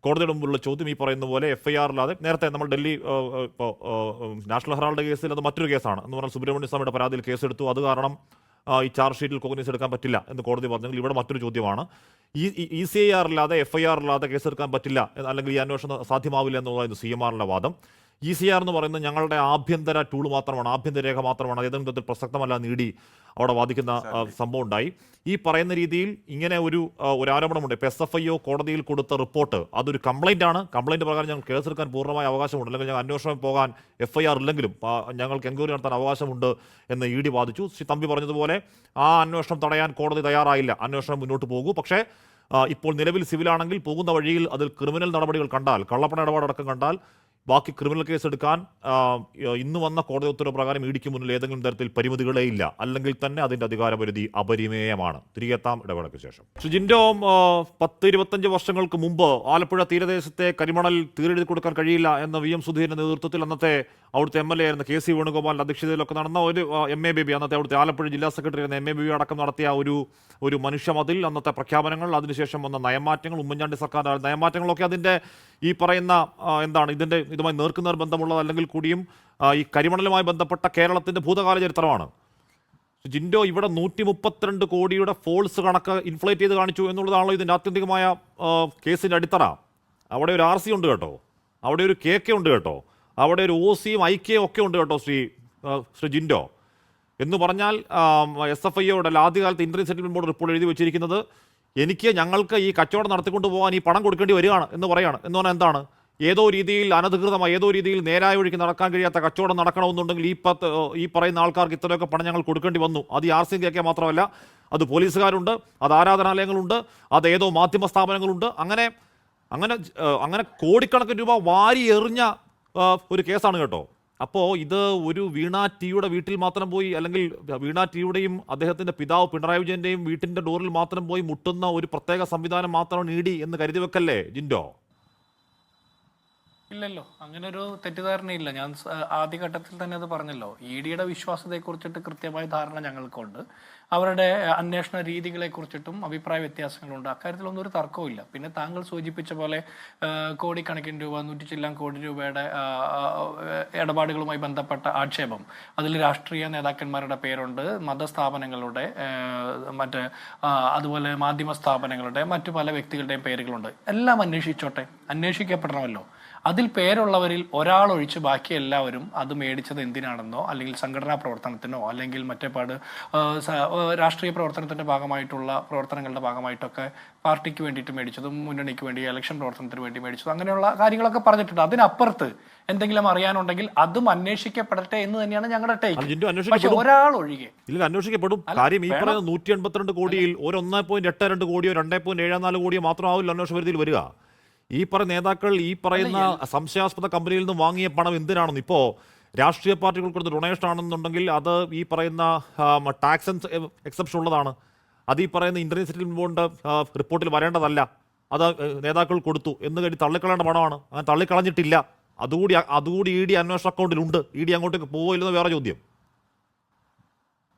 കോടതിയുടെ മുമ്പുള്ള ചോദ്യം ഈ പറയുന്ന പോലെ FIR അല്ലാതെ, നേരത്തെ നമ്മൾ ഡൽഹി നാഷണൽ ഹെറാൾഡ് കേസിൽ അത് മറ്റൊരു കേസാണ് എന്ന് പറഞ്ഞാൽ സുബ്രഹ്മണ്യ സ്വാമിയുടെ പരാതിയിൽ കേസെടുത്തു, അത് കാരണം ഈ ചാർജ് ഷീറ്റിൽ കോഗ്നൈസ് എടുക്കാൻ പറ്റില്ല എന്ന് കോടതി പറഞ്ഞെങ്കിൽ ഇവിടെ മറ്റൊരു ചോദ്യമാണ്, ECIR അല്ലാതെ FIR അല്ലാതെ കേസെടുക്കാൻ പറ്റില്ല, അല്ലെങ്കിൽ ഈ അന്വേഷണം സാധ്യമാവില്ല എന്നുള്ളതായിരുന്നു CMRലിന്റെ വാദം. ECR എന്ന് പറയുന്നത് ഞങ്ങളുടെ ആഭ്യന്തര ടൂൾ മാത്രമാണ്, ആഭ്യന്തര രേഖ മാത്രമാണ്, ഏതെങ്കിലും തരത്തിൽ പ്രസക്തമല്ല നേടി അവിടെ വാദിക്കുന്ന സംഭവം ഉണ്ടായി. ഈ പറയുന്ന രീതിയിൽ ഇങ്ങനെ ഒരു ആരോപണമുണ്ട്. ഇപ്പോൾ SFIO കോടതിയിൽ കൊടുത്ത റിപ്പോർട്ട് അതൊരു കംപ്ലൈൻ്റ് ആണ്. കംപ്ലൈൻറ്റ് പ്രകാരം ഞങ്ങൾ കേസെടുക്കാൻ പൂർണ്ണമായ അവകാശമുണ്ട്, അല്ലെങ്കിൽ ഞങ്ങൾ അന്വേഷണം പോകാൻ FIR ഇല്ലെങ്കിലും ഞങ്ങൾക്ക് എൻക്വയറി നടത്താൻ അവകാശമുണ്ട് എന്ന് ED വാദിച്ചു. ശ്രീ തമ്പി പറഞ്ഞതുപോലെ ആ അന്വേഷണം തടയാൻ കോടതി തയ്യാറായില്ല. അന്വേഷണം മുന്നോട്ട് പോകൂ. പക്ഷേ ഇപ്പോൾ നിലവിൽ സിവിലാണെങ്കിൽ പോകുന്ന വഴിയിൽ അതിൽ ക്രിമിനൽ നടപടികൾ കണ്ടാൽ, കള്ളപ്പണ ഇടപാടടക്കം കണ്ടാൽ ബാക്കി ക്രിമിനൽ കേസ് എടുക്കാൻ ഇന്ന് വന്ന കോടതി ഉത്തരവ് പ്രകാരം EDക്ക് മുന്നിൽ ഏതെങ്കിലും തരത്തിൽ പരിമിതികളേ ഇല്ല. അല്ലെങ്കിൽ തന്നെ അതിൻ്റെ അധികാരപരിധി അപരിമേയമാണ്. തിരികെ എത്താം ഇടവേളയ്ക്ക് ശേഷം. ജിൻഡോ, 10-25 വർഷങ്ങൾക്ക് മുമ്പ് ആലപ്പുഴ തീരദേശത്തെ കരിമണൽ തീരെഴുതി കൊടുക്കാൻ കഴിയില്ല എന്ന VM സുധീരന്റെ നേതൃത്വത്തിൽ അന്നത്തെ അവിടുത്തെ MLA ആയിരുന്ന KC വേണുഗോപാലിന്റെ അധ്യക്ഷതയിലൊക്കെ നടന്ന ഒരു MA ബേബി, അന്നത്തെ അവിടുത്തെ ആലപ്പുഴ ജില്ലാ സെക്രട്ടറി ആയിരുന്ന MA ബേബി അടക്കം നടത്തിയ ഒരു മനുഷ്യമതിൽ, അന്നത്തെ പ്രഖ്യാപനങ്ങൾ, അതിനുശേഷം വന്ന നയമാറ്റങ്ങൾ, ഉമ്മൻചാണ്ടി സർക്കാർ നയമാറ്റങ്ങളൊക്കെ അതിൻ്റെ ഈ പറയുന്ന ഇതുമായി നേർക്കുനേർ ബന്ധമുള്ളത് അല്ലെങ്കിൽ കൂടിയും ഈ കരിമണലുമായി ബന്ധപ്പെട്ട കേരളത്തിൻ്റെ ഭൂതകാല ചരിത്രമാണ്. ജിൻഡോ, ഇവിടെ 132 കോടിയുടെ ഫോൾസ് കണക്ക് ഇൻഫ്ലേറ്റ് ചെയ്ത് കാണിച്ചു എന്നുള്ളതാണല്ലോ ഇതിൻ്റെ ആത്യന്തികമായ കേസിൻ്റെ അടിത്തറ. അവിടെ ഒരു RC ഉണ്ട് കേട്ടോ, അവിടെ ഒരു KK ഉണ്ട് കേട്ടോ, അവിടെ ഒരു OCയും IKയും ഒക്കെ ഉണ്ട് കേട്ടോ ശ്രീ ജിൻഡോ. എന്ന് പറഞ്ഞാൽ SFIOയുടെ ആദ്യകാലത്ത് ഇൻ്റർനെറ്റ് സെറ്റിൽമെൻറ്റ് ബോർഡ് റിപ്പോർട്ട് എഴുതി വെച്ചിരിക്കുന്നത് ഞങ്ങൾക്ക് ഈ കച്ചവടം നടത്തിക്കൊണ്ട് പോകാൻ ഈ പണം കൊടുക്കേണ്ടി വരികയാണ് എന്ന് പറയാണ്. എന്ന് പറഞ്ഞാൽ എന്താണ്? ഏതോ രീതിയിൽ അനധികൃതമായി, ഏതോ രീതിയിൽ നേരായ വഴിക്ക് നടക്കാൻ കഴിയാത്ത കച്ചവടം നടക്കണമെന്നുണ്ടെങ്കിൽ ഈ പറയുന്ന ആൾക്കാർക്ക് ഇത്രയൊക്കെ പണം ഞങ്ങൾ കൊടുക്കേണ്ടി വന്നു. അത് ഈ RCയും KK മാത്രമല്ല, അത് പോലീസുകാരുണ്ട്, അത് ആരാധനാലയങ്ങളുണ്ട്, അത് ഏതോ മാധ്യമ സ്ഥാപനങ്ങളുണ്ട്. അങ്ങനെ കോടിക്കണക്കിന് രൂപ വാരി എറിഞ്ഞ ഒരു കേസാണ് കേട്ടോ. അപ്പോൾ ഇത് ഒരു വീണ ടിയുടെ വീട്ടിൽ മാത്രം പോയി, അല്ലെങ്കിൽ വീണ ടിയുടെയും അദ്ദേഹത്തിൻ്റെ പിതാവ് പിണറായി വിജയൻ്റെയും വീട്ടിൻ്റെ ഡോറിൽ മാത്രം പോയി മുട്ടുന്ന ഒരു പ്രത്യേക സംവിധാനം മാത്രമാണ് ED എന്ന് കരുതി വെക്കല്ലേ ജിൻഡോ? ഇല്ലല്ലോ, അങ്ങനെ ഒരു തെറ്റിദ്ധാരണയില്ല. ഞാൻ ആദ്യഘട്ടത്തിൽ തന്നെ അത് പറഞ്ഞല്ലോ. EDയുടെ വിശ്വാസ്യതയെക്കുറിച്ചിട്ട് കൃത്യമായ ധാരണ ഞങ്ങൾക്കുണ്ട്. അവരുടെ അന്വേഷണ രീതികളെ കുറിച്ചിട്ടും അഭിപ്രായ വ്യത്യാസങ്ങളുണ്ട്. അക്കാര്യത്തിലൊന്നും ഒരു തർക്കവുമില്ല. പിന്നെ താങ്കൾ സൂചിപ്പിച്ച പോലെ കോടിക്കണക്കിന് രൂപ, 100 ചില്ലാൻ കോടി രൂപയുടെ ഇടപാടുകളുമായി ബന്ധപ്പെട്ട ആക്ഷേപം, അതിൽ രാഷ്ട്രീയ നേതാക്കന്മാരുടെ പേരുണ്ട്, മതസ്ഥാപനങ്ങളുടെ അതുപോലെ മാധ്യമ സ്ഥാപനങ്ങളുടെ മറ്റു പല വ്യക്തികളുടെയും പേരുകളുണ്ട്. എല്ലാം അന്വേഷിച്ചോട്ടെ, അന്വേഷിക്കപ്പെടണമല്ലോ. അതിൽ പേരുള്ളവരിൽ ഒരാളൊഴിച്ച് ബാക്കി എല്ലാവരും അത് മേടിച്ചത് എന്തിനാണെന്നോ, അല്ലെങ്കിൽ സംഘടനാ പ്രവർത്തനത്തിനോ, അല്ലെങ്കിൽ മറ്റേപാട് രാഷ്ട്രീയ പ്രവർത്തനത്തിൻ്റെ ഭാഗമായിട്ടുള്ള പ്രവർത്തനങ്ങളുടെ ഭാഗമായിട്ടൊക്കെ പാർട്ടിക്ക് വേണ്ടിയിട്ട് മേടിച്ചതും, മുന്നണിക്ക് വേണ്ടി ഇലക്ഷൻ പ്രവർത്തനത്തിന് വേണ്ടി മേടിച്ചതും, അങ്ങനെയുള്ള കാര്യങ്ങളൊക്കെ പറഞ്ഞിട്ടുണ്ട്. അതിനപ്പുറത്ത് എന്തെങ്കിലും അറിയാനുണ്ടെങ്കിൽ അതും അന്വേഷിക്കപ്പെടട്ടെ എന്ന് തന്നെയാണ് ഞങ്ങളുടെ ടേക്ക്. പക്ഷെ ഒരാൾ ഒഴികെ അന്വേഷിക്കപ്പെടും. കാര്യം ഈ പറയുന്ന 182 കോടിയിൽ ഒരു 1.82 കോടിയോ 2.74 കോടിയോ മാത്രമാവില്ല അന്വേഷണ പരിധിയിൽ വരിക. ഈ പറയുന്ന നേതാക്കൾ ഈ പറയുന്ന സംശയാസ്പദ കമ്പനിയിൽ നിന്ന് വാങ്ങിയ പണം എന്തിനാണെന്ന്, ഇപ്പോൾ രാഷ്ട്രീയ പാർട്ടികൾ കൊടുത്ത ഡൊണേഷൻ ആണെന്നുണ്ടെങ്കിൽ അത് ഈ പറയുന്ന ടാക്സ് എക്സെപ്ഷൻ ഉള്ളതാണ്. അത് ഈ പറയുന്ന ഇൻ്റർനെറ്റ് സെറ്റിൽമെൻറ്റ് ബോർഡിൻ്റെ റിപ്പോർട്ടിൽ വരേണ്ടതല്ല. അത് നേതാക്കൾ കൊടുത്തു എന്ന് കരുതി തള്ളിക്കളയേണ്ട പണമാണ്. അങ്ങനെ തള്ളിക്കളഞ്ഞിട്ടില്ല. അതുകൂടി ED അന്വേഷണ അക്കൗണ്ടിലുണ്ട്. ED അങ്ങോട്ടേക്ക് പോവില്ലെന്ന് വേറെ ചോദ്യം.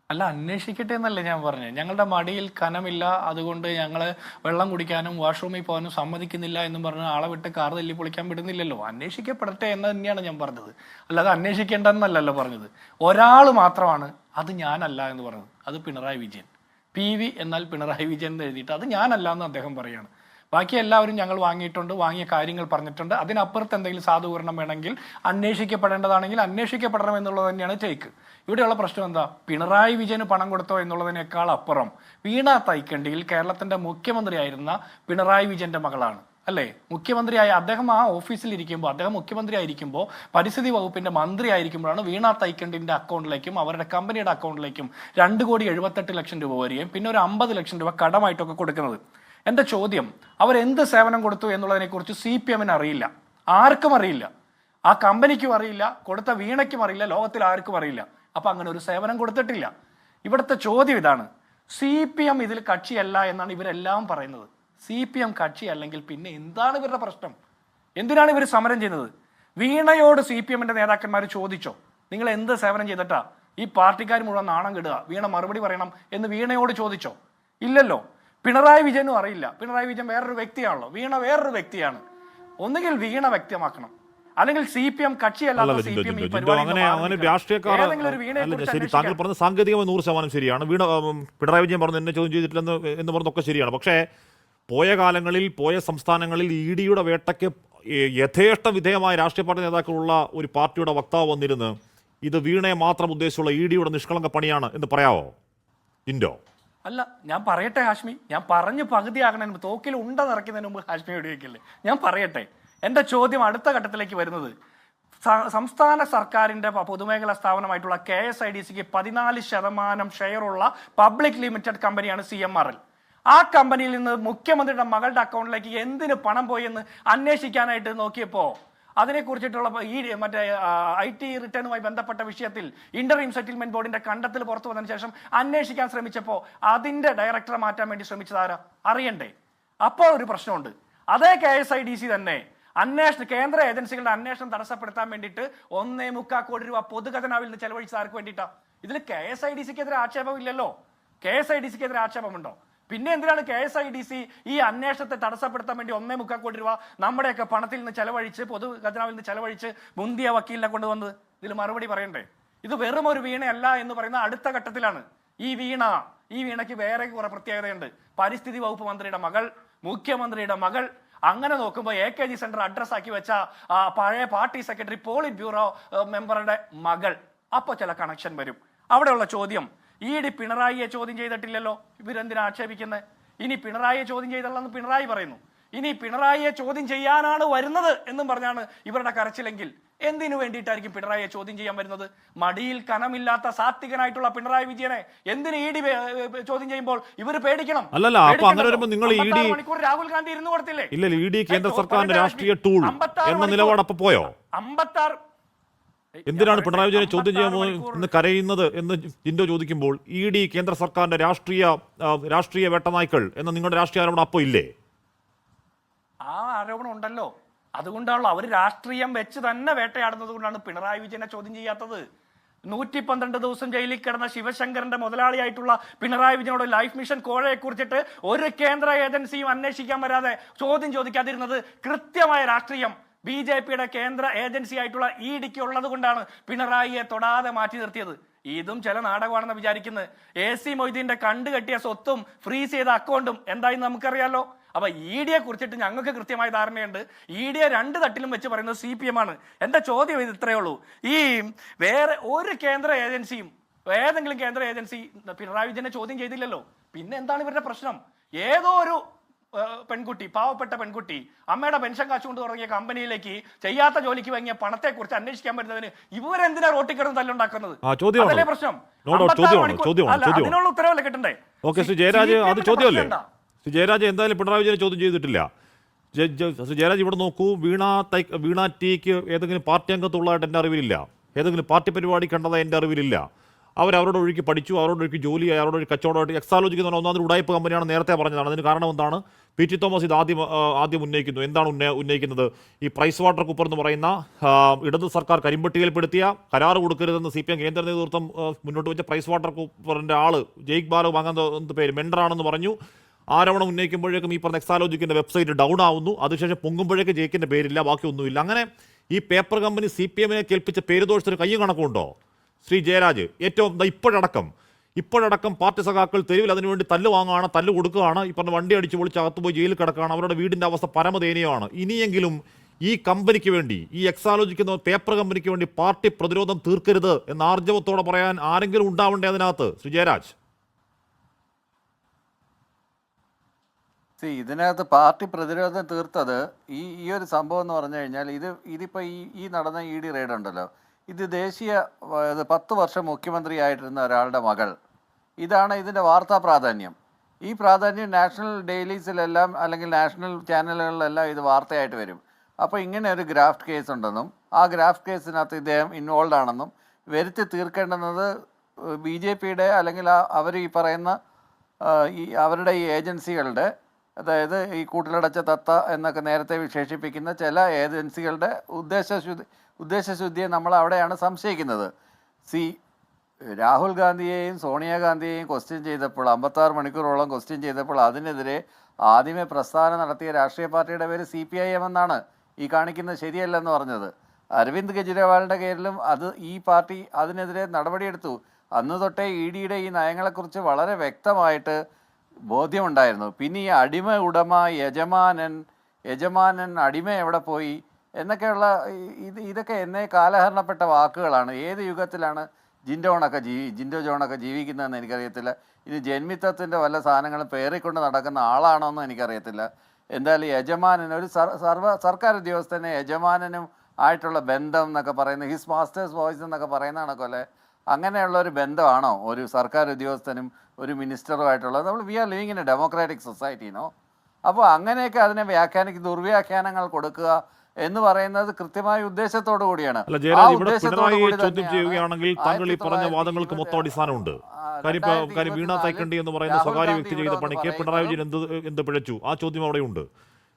അല്ല, അന്വേഷിക്കട്ടെ എന്നല്ലേ ഞാൻ പറഞ്ഞു. ഞങ്ങളുടെ മടിയിൽ കനമില്ല, അതുകൊണ്ട് ഞങ്ങളെ വെള്ളം കുടിക്കാനും വാഷ്റൂമിൽ പോകാനും സമ്മതിക്കുന്നില്ല എന്നും പറഞ്ഞ് ആളെ വിട്ട് കാർ തല്ലി പൊളിക്കാൻ വിടുന്നില്ലല്ലോ. അന്വേഷിക്കപ്പെടട്ടെ എന്ന് തന്നെയാണ് ഞാൻ പറഞ്ഞത്. അല്ലാതെ അന്വേഷിക്കേണ്ടെന്നല്ലല്ലോ പറഞ്ഞത്. ഒരാൾ മാത്രമാണ് അത് ഞാനല്ല എന്ന് പറഞ്ഞത്, അത് പിണറായി വിജയൻ. PV എന്നാൽ പിണറായി വിജയൻ എന്ന് എഴുതിയിട്ട് അത് ഞാനല്ല എന്ന് അദ്ദേഹം പറയുകയാണ്. ബാക്കി എല്ലാവരും ഞങ്ങൾ വാങ്ങിയിട്ടുണ്ട്, വാങ്ങിയ കാര്യങ്ങൾ പറഞ്ഞിട്ടുണ്ട്. അതിനപ്പുറത്ത് എന്തെങ്കിലും സാധൂകരണം വേണമെങ്കിൽ, അന്വേഷിക്കപ്പെടേണ്ടതാണെങ്കിൽ അന്വേഷിക്കപ്പെടണം എന്നുള്ളത് തന്നെയാണ് ടേക്ക്. ഇവിടെയുള്ള പ്രശ്നം എന്താ? പിണറായി വിജയന് പണം കൊടുത്തോ എന്നുള്ളതിനേക്കാൾ അപ്പുറം വീണ തൈക്കണ്ടിയിൽ കേരളത്തിന്റെ മുഖ്യമന്ത്രിയായിരുന്ന പിണറായി വിജയന്റെ മകളാണ് അല്ലേ? മുഖ്യമന്ത്രിയായ അദ്ദേഹം ആ ഓഫീസിൽ ഇരിക്കുമ്പോൾ, അദ്ദേഹം മുഖ്യമന്ത്രി ആയിരിക്കുമ്പോൾ, പരിസ്ഥിതി വകുപ്പിന്റെ മന്ത്രി ആയിരിക്കുമ്പോഴാണ് വീണ തൈക്കണ്ടിന്റെ അക്കൗണ്ടിലേക്കും അവരുടെ കമ്പനിയുടെ അക്കൗണ്ടിലേക്കും 2,78,00,000 രൂപ വരികയും പിന്നെ ഒരു 50 ലക്ഷം രൂപ കടമായിട്ടൊക്കെ കൊടുക്കുന്നത്. എൻ്റെ ചോദ്യം, അവരെന്ത് സേവനം കൊടുത്തു എന്നുള്ളതിനെ കുറിച്ച് CPMന് അറിയില്ല, ആർക്കും അറിയില്ല, ആ കമ്പനിക്കും അറിയില്ല, കൊടുത്ത വീണയ്ക്കും അറിയില്ല, ലോകത്തിൽ ആർക്കും അറിയില്ല. അപ്പൊ അങ്ങനെ ഒരു സേവനം കൊടുത്തിട്ടില്ല. ഇവിടുത്തെ ചോദ്യം ഇതാണ്, CPM ഇതിൽ കക്ഷിയല്ല എന്നാണ് ഇവരെല്ലാം പറയുന്നത്. CPM കക്ഷി അല്ലെങ്കിൽ പിന്നെ എന്താണ് ഇവരുടെ പ്രശ്നം? എന്തിനാണ് ഇവർ സമരം ചെയ്യുന്നത്? വീണയോട് CPMന്റെ നേതാക്കന്മാർ ചോദിച്ചോ, നിങ്ങൾ എന്ത് സേവനം ചെയ്തിട്ടാ ഈ പാർട്ടിക്കാർ മുഴുവൻ നാണം കെടുക, വീണ മറുപടി പറയണം എന്ന് വീണയോട് ചോദിച്ചോ? ഇല്ലല്ലോ. പിണറായി വിജയനും അറിയില്ല. പിണറായി വിജയൻ വേറൊരു വ്യക്തിയാണല്ലോ, വീണ വേറൊരു വ്യക്തിയാണ്. ഒന്നുകിൽ വീണ വ്യക്തമാക്കണം, അല്ലെങ്കിൽ CPM കക്ഷിയല്ലാത്ത CPM ഈ അങ്ങനെ രാഷ്ട്രീയക്കാർ. ശരി, താങ്കൾ പറഞ്ഞ സാങ്കേതികമായി 100% ശരിയാണ്. പിണറായി വിജയൻ പറഞ്ഞു എന്നെ ചോദ്യം ചെയ്തിട്ടില്ലെന്ന് എന്ന് പറഞ്ഞൊക്കെ ശരിയാണ്. പക്ഷേ പോയ കാലങ്ങളിൽ, പോയ സംസ്ഥാനങ്ങളിൽ EDയുടെ വേട്ടയ്ക്ക് യഥേഷ്ട വിധേയമായ രാഷ്ട്രീയ പാർട്ടി നേതാക്കളുള്ള ഒരു പാർട്ടിയുടെ വക്താവ് വന്നിരുന്ന് ഇത് വീണയെ മാത്രം ഉദ്ദേശിച്ചുള്ള EDയുടെ നിഷ്കളങ്ക പണിയാണ് എന്ന് പറയാവോ ജിൻഡോ? അല്ല, ഞാൻ പറയട്ടെ ഹാഷ്മി, ഞാൻ പറഞ്ഞ് പകുതിയാകണതിന് മുമ്പ് തോക്കിൽ ഉണ്ട നിറയ്ക്കുന്നതിന് മുമ്പ് ഹാഷ്മി വെടിവെക്കില്ലേ? ഞാൻ പറയട്ടെ, എൻ്റെ ചോദ്യം അടുത്ത ഘട്ടത്തിലേക്ക് വരുന്നത്, സംസ്ഥാന സർക്കാരിന്റെ പൊതുമേഖലാ സ്ഥാപനമായിട്ടുള്ള KSIDCക്ക് 14% ഷെയറുള്ള പബ്ലിക് ലിമിറ്റഡ് കമ്പനിയാണ് CMRL. ആ കമ്പനിയിൽ നിന്ന് മുഖ്യമന്ത്രിയുടെ മകളുടെ അക്കൗണ്ടിലേക്ക് എന്തിന് പണം പോയി എന്ന് അന്വേഷിക്കാനായിട്ട് നോക്കിയപ്പോൾ അതിനെക്കുറിച്ചിട്ടുള്ള ഈ മറ്റേ IT റിട്ടേണുമായി ബന്ധപ്പെട്ട വിഷയത്തിൽ ഇന്റർവ്യൂ സെറ്റിൽമെന്റ് ബോർഡിന്റെ കണ്ടെത്തൽ പുറത്തു വന്നതിന് ശേഷം അന്വേഷിക്കാൻ ശ്രമിച്ചപ്പോൾ അതിന്റെ ഡയറക്ടറെ മാറ്റാൻ വേണ്ടി ശ്രമിച്ചതാരാ അറിയണ്ടേ? അപ്പോൾ ഒരു പ്രശ്നമുണ്ട്. അതേ KSIDC തന്നെ കേന്ദ്ര ഏജൻസികളുടെ അന്വേഷണം തടസ്സപ്പെടുത്താൻ വേണ്ടിയിട്ട് 1.25 കോടി രൂപ പൊതുഖജനാവിൽ നിന്ന് ചെലവഴിച്ചത് ആർക്ക് വേണ്ടിയിട്ടാ? ഇതിൽ KSIDCക്കെതിരെ ആക്ഷേപമില്ലല്ലോ. KSIDCക്കെതിരെ ആക്ഷേപമുണ്ടോ? പിന്നെ എന്തിനാണ് KSIDC ഈ അന്വേഷണത്തെ തടസ്സപ്പെടുത്താൻ വേണ്ടി 1.25 കോടി രൂപ നമ്മുടെയൊക്കെ പണത്തിൽ നിന്ന് ചെലവഴിച്ച് പൊതു ഖജനാവിൽ നിന്ന് ചെലവഴിച്ച് മുന്തിയ വക്കീലിനെ കൊണ്ടുവന്നത്? ഇതിൽ മറുപടി പറയണ്ടേ? ഇത് വെറും ഒരു വീണയല്ല എന്ന് പറയുന്ന അടുത്ത ഘട്ടത്തിലാണ്. ഈ വീണയ്ക്ക് വേറെ കുറെ പ്രത്യേകതയുണ്ട്. പരിസ്ഥിതി വകുപ്പ് മന്ത്രിയുടെ മകൾ, മുഖ്യമന്ത്രിയുടെ മകൾ, അങ്ങനെ നോക്കുമ്പോൾ AKG സെന്റർ അഡ്രസ് ആക്കി വെച്ച പഴയ പാർട്ടി സെക്രട്ടറി പോളിറ്റ് ബ്യൂറോ മെമ്പറുടെ മകൾ. അപ്പോൾ ചില കണക്ഷൻ വരും. അവിടെയുള്ള ചോദ്യം, ED പിണറായിയെ ചോദ്യം ചെയ്തിട്ടില്ലല്ലോ, ഇവരെന്തിനാ ആക്ഷേപിക്കുന്നത്? ഇനി പിണറായിയെ ചോദ്യം ചെയ്തല്ലെന്ന് പിണറായി പറയുന്നു. ഇനി പിണറായിയെ ചോദ്യം ചെയ്യാനാണ് വരുന്നത് എന്നും പറഞ്ഞാണ് ഇവരുടെ കരച്ചിലെങ്കിൽ എന്തിനു വേണ്ടിയിട്ടായിരിക്കും പിണറായിയെ ചോദ്യം ചെയ്യാൻ വരുന്നത്? മടിയിൽ കനമില്ലാത്ത സാത്വികനായിട്ടുള്ള പിണറായി വിജയനെ എന്തിന് ED ചോദ്യം ചെയ്യുമ്പോൾ ഇവർ പേടിക്കണം? അല്ലല്ല, അപ്പൊ അങ്ങനെ വരുമ്പോൾ നിങ്ങൾ മണിക്കൂർ രാഹുൽ ഗാന്ധി ഇരുന്നു കൊടുത്തില്ലേ? ഇല്ല, ED കേന്ദ്ര സർക്കാരിന്റെ രാഷ്ട്രീയ ടൂൾ എന്ന നിലപാടപ്പൊ പോയോ? 56 എന്തിനാണ് പിണറായി വിജയനെ ചോദ്യം ചെയ്യാമോ എന്ന് കരയുന്നത് എന്ന് ജിൻഡോ ചോദിക്കുമ്പോൾ ED കേന്ദ്ര സർക്കാരിന്റെ രാഷ്ട്രീയ വേട്ടനായ്ക്കൾ എന്ന നിങ്ങളുടെ രാഷ്ട്രീയ ആരോപണം അപ്പോൾ ഇല്ലേ? ആ ആരോപണം ഉണ്ടല്ലോ. അതുകൊണ്ടാണല്ലോ അവർ രാഷ്ട്രീയം വെച്ച് തന്നെ വേട്ടയാടുന്നത് കൊണ്ടാണ് പിണറായി വിജയനെ ചോദ്യം ചെയ്യാത്തത്. 112 ദിവസം ജയിലിൽ കിടന്ന ശിവശങ്കരന്റെ മുതലാളിയായിട്ടുള്ള പിണറായി വിജയനോട് ലൈഫ് മിഷൻ കോഴയെ കുറിച്ചിട്ട് ഒരു കേന്ദ്ര ഏജൻസിയും അന്വേഷിക്കാൻ വരാതെ ചോദ്യം ചോദിക്കാതിരുന്നത് കൃത്യമായ രാഷ്ട്രീയം BJPയുടെ കേന്ദ്ര ഏജൻസി ആയിട്ടുള്ള EDക്ക് ഉള്ളത് കൊണ്ടാണ് പിണറായിയെ തൊടാതെ മാറ്റി നിർത്തിയത്. ഇതും ചില നാടകമാണെന്ന് വിചാരിക്കുന്നത്. AC മൊയ്തീന്റെ കണ്ടുകെട്ടിയ സ്വത്തും ഫ്രീസ് ചെയ്ത അക്കൗണ്ടും എന്തായി നമുക്കറിയാലോ. അപ്പൊ EDയെ കുറിച്ചിട്ട് ഞങ്ങൾക്ക് കൃത്യമായ ധാരണയുണ്ട്. EDയെ 2 തട്ടിലും വെച്ച് പറയുന്നത് CPM ആണ്. എന്റെ ചോദ്യം ഇത് ഇത്രയേ ഉള്ളൂ. ഈ വേറെ ഒരു കേന്ദ്ര ഏജൻസിയും ഏതെങ്കിലും കേന്ദ്ര ഏജൻസി പിണറായി വിജയനെ ചോദ്യം ചെയ്തില്ലല്ലോ. പിന്നെ എന്താണ് ഇവരുടെ പ്രശ്നം? ഏതോ ഒരു പെൺകുട്ടി, പാവപ്പെട്ട പെൺകുട്ടി, അമ്മയുടെ പെൻഷൻ കാശുകൊണ്ട് തുടങ്ങിയ കമ്പനിയിലേക്ക് ചെയ്യാത്ത ജോലിക്ക് വാങ്ങിയ പണത്തെ കുറിച്ച് അന്വേഷിക്കാൻ വരുന്നതിന് ഇവരെന്തിനാ റോട്ടിൽ കിടന്ന് തല്ലുണ്ടാക്കുന്നത്? അതല്ലേ പ്രശ്നം? അതിനുള്ള ഉത്തരവല്ലേ കിട്ടണ്ടേ? ശ്രീ ജയരാജ്, അത് ചോദ്യമല്ലേ? ശ്രീ ജയരാജ് എന്തായാലും പിണറായി വിജയനെ ചോദ്യം ചെയ്തിട്ടില്ല. ശ്രീ ജയരാജ് ഇവിടെ നോക്കൂ, വീണ ടീക്ക് ഏതെങ്കിലും പാർട്ടി അംഗത്തുള്ളതായിട്ട് എൻ്റെ അറിവിലില്ല. ഏതെങ്കിലും പാർട്ടി പരിപാടി കണ്ടതായി എൻ്റെ അറിവിലില്ല. അവരവരുടെ ഒഴുക്കി പഠിച്ചു, അവരുടെ ഒഴുക്കി ജോലിയായി, അവരുടെ ഒരു കച്ചവടമായിട്ട് എക്സാലോജിക്ക് എന്ന് പറഞ്ഞാൽ ഒന്നാമത് ഉടായ്പ കമ്പനിയാണ് നേരത്തെ പറഞ്ഞതാണ്. അതിന് കാരണം എന്താണ്? PT തോമസ് ഇത് ആദ്യം ഉന്നയിക്കുന്നു. എന്താണ് ഉന്നയിക്കുന്നത്? ഈ പ്രൈസ് വാട്ടർ കൂപ്പർ എന്ന് പറയുന്ന ഇടത് സർക്കാർ കരിമ്പട്ടികയിൽപ്പെടുത്തിയ കരാർ കൊടുക്കരുതെന്ന് CPM കേന്ദ്ര നേതൃത്വം മുന്നോട്ട് വെച്ച പ്രൈസ് വാട്ടർ കൂപ്പറിൻ്റെ ആള് ജയ്ക്ക് ബാലു വാങ്ങാൻ പേര് മെൻഡറാണെന്ന് പറഞ്ഞു. ആരോപണം ഉന്നയിക്കുമ്പോഴേക്കും ഈ പറഞ്ഞ എക്സാലോജിക്കിൻ്റെ വെബ്സൈറ്റ് ഡൗൺ ആവുന്നു. അതിനുശേഷം പൊങ്ങുമ്പോഴേക്ക് ജയ്ക്കിൻ്റെ പേരില്ല, ബാക്കിയൊന്നുമില്ല. അങ്ങനെ ഈ പേപ്പർ കമ്പനി CPMനെ കേൾപ്പിച്ച പേര് ദോഷത്തിന് കയ്യും കണക്കുണ്ടോ ശ്രീ ജയരാജ്? ഏറ്റവും ഇപ്പോഴടക്കം പാർട്ടി സഖാക്കൾ തെരുവിൽ അതിനുവേണ്ടി തല്ല് വാങ്ങുകയാണ്, തല്ല് കൊടുക്കുകയാണ്. ഈ പറഞ്ഞ വണ്ടി അടിച്ചു പൊളിച്ച് അകത്ത് പോയി ജയിലിൽ കിടക്കുകയാണ്. അവരുടെ വീടിൻ്റെ അവസ്ഥ പരമദയനീയമാണ്. ഇനിയെങ്കിലും ഈ കമ്പനിക്ക് വേണ്ടി, ഈ എക്സാലോജിക്കുന്ന പേപ്പർ കമ്പനിക്ക് വേണ്ടി പാർട്ടി പ്രതിരോധം തീർക്കരുത് എന്ന ആർജവത്തോടെ പറയാൻ ആരെങ്കിലും ഉണ്ടാവണ്ടേ അതിനകത്ത് ശ്രീ ജയരാജ്? ഇതിനകത്ത് പാർട്ടി പ്രതിരോധം തീർത്തത് ഈ ഒരു സംഭവം എന്ന് പറഞ്ഞു കഴിഞ്ഞാൽ ഇതിപ്പോൾ ഈ നടന്ന ED റെയ്ഡ് ഉണ്ടല്ലോ, ഇത് 10 വർഷം മുഖ്യമന്ത്രിയായിട്ടിരുന്ന ഒരാളുടെ മകൾ. ഇതാണ് ഇതിൻ്റെ വാർത്താ പ്രാധാന്യം. ഈ പ്രാധാന്യം നാഷണൽ ഡെയിലീസിലെല്ലാം അല്ലെങ്കിൽ നാഷണൽ ചാനലുകളിലെല്ലാം ഇത് വാർത്തയായിട്ട് വരും. അപ്പോൾ ഇങ്ങനെ ഒരു ഗ്രാഫ്റ്റ് കേസ് ഉണ്ടെന്നും ആ ഗ്രാഫ്റ്റ് കേസിനകത്ത് ഇദ്ദേഹം ഇൻവോൾവ് ആണെന്നും വരുത്തി തീർക്കേണ്ടുന്നത് BJPയുടെ അല്ലെങ്കിൽ അവർ ഈ പറയുന്ന അവരുടെ ഈ ഏജൻസികളുടെ, അതായത് ഈ കൂട്ടിലടച്ച തത്ത എന്നൊക്കെ നേരത്തെ വിശേഷിപ്പിക്കുന്ന ചില ഏജൻസികളുടെ ഉദ്ദേശശുദ്ധിയെ നമ്മൾ അവിടെയാണ് സംശയിക്കുന്നത്. രാഹുൽ ഗാന്ധിയെയും സോണിയാഗാന്ധിയെയും ക്വസ്റ്റ്യൻ ചെയ്തപ്പോൾ 56 മണിക്കൂറോളം ക്വസ്റ്റ്യൻ ചെയ്തപ്പോൾ അതിനെതിരെ ആദ്യമേ പ്രസ്താവന നടത്തിയ രാഷ്ട്രീയ പാർട്ടിയുടെ പേര് CPIM എന്നാണ്. ഈ കാണിക്കുന്നത് ശരിയല്ലെന്ന് പറഞ്ഞത്. അരവിന്ദ് കെജ്രിവാളിൻ്റെ പേരിലും ഈ പാർട്ടി അതിനെതിരെ നടപടിയെടുത്തു. അന്ന് തൊട്ടേ EDയുടെ ഈ നയങ്ങളെക്കുറിച്ച് വളരെ വ്യക്തമായിട്ട് ബോധ്യമുണ്ടായിരുന്നു. പിന്നെ ഈ അടിമ ഉടമ യജമാനൻ യജമാനൻ അടിമ എവിടെ പോയി എന്നൊക്കെയുള്ള ഇതൊക്കെ എന്നേ കാലഹരണപ്പെട്ട വാക്കുകളാണ്. ഏത് യുഗത്തിലാണ് ജിൻഡോ ജോണൊക്കെ ജീവിക്കുന്നതെന്ന് എനിക്കറിയത്തില്ല. ഇനി ജന്മിത്വത്തിൻ്റെ വല്ല സാധനങ്ങളും പേറിക്കൊണ്ട് നടക്കുന്ന ആളാണോ എന്ന് എനിക്കറിയത്തില്ല. എന്തായാലും യജമാനൻ ഒരു സർക്കാർ ഉദ്യോഗസ്ഥന് യജമാനനും ആയിട്ടുള്ള ബന്ധം എന്നൊക്കെ പറയുന്നത് ഹിസ് മാസ്റ്റേഴ്സ് വോയിസ് എന്നൊക്കെ പറയുന്ന കണക്കല്ലേ, അങ്ങനെയുള്ള ഒരു ബന്ധമാണോ ഒരു സർക്കാർ ഉദ്യോഗസ്ഥനും ഒരു മിനിസ്റ്ററുമായിട്ടുള്ളത്? We are living in a democratic സൊസൈറ്റിനോ? അപ്പോൾ അങ്ങനെയൊക്കെ അതിനെ ദുർവ്യാഖ്യാനങ്ങൾ കൊടുക്കുക എന്ന് പറയുന്നത് കൃത്യമായ ഉദ്ദേശത്തോടു കൂടിയാണ്. അല്ല ജയരാജ്, ഇവിടെ പിണറായിയെ ചോദ്യം ചെയ്യുകയാണെങ്കിൽ താങ്കൾ ഈ പറഞ്ഞ വാദങ്ങൾക്ക് മൊത്തം അടിസ്ഥാനമുണ്ട്. കാര്യം വീണ തൈക്കണ്ടി എന്ന് പറയുന്ന സ്വകാര്യ വ്യക്തി ചെയ്ത പണിക്ക് പിണറായി വിജയൻ എന്ത് പിഴച്ചു? ആ ചോദ്യം അവിടെയുണ്ട്.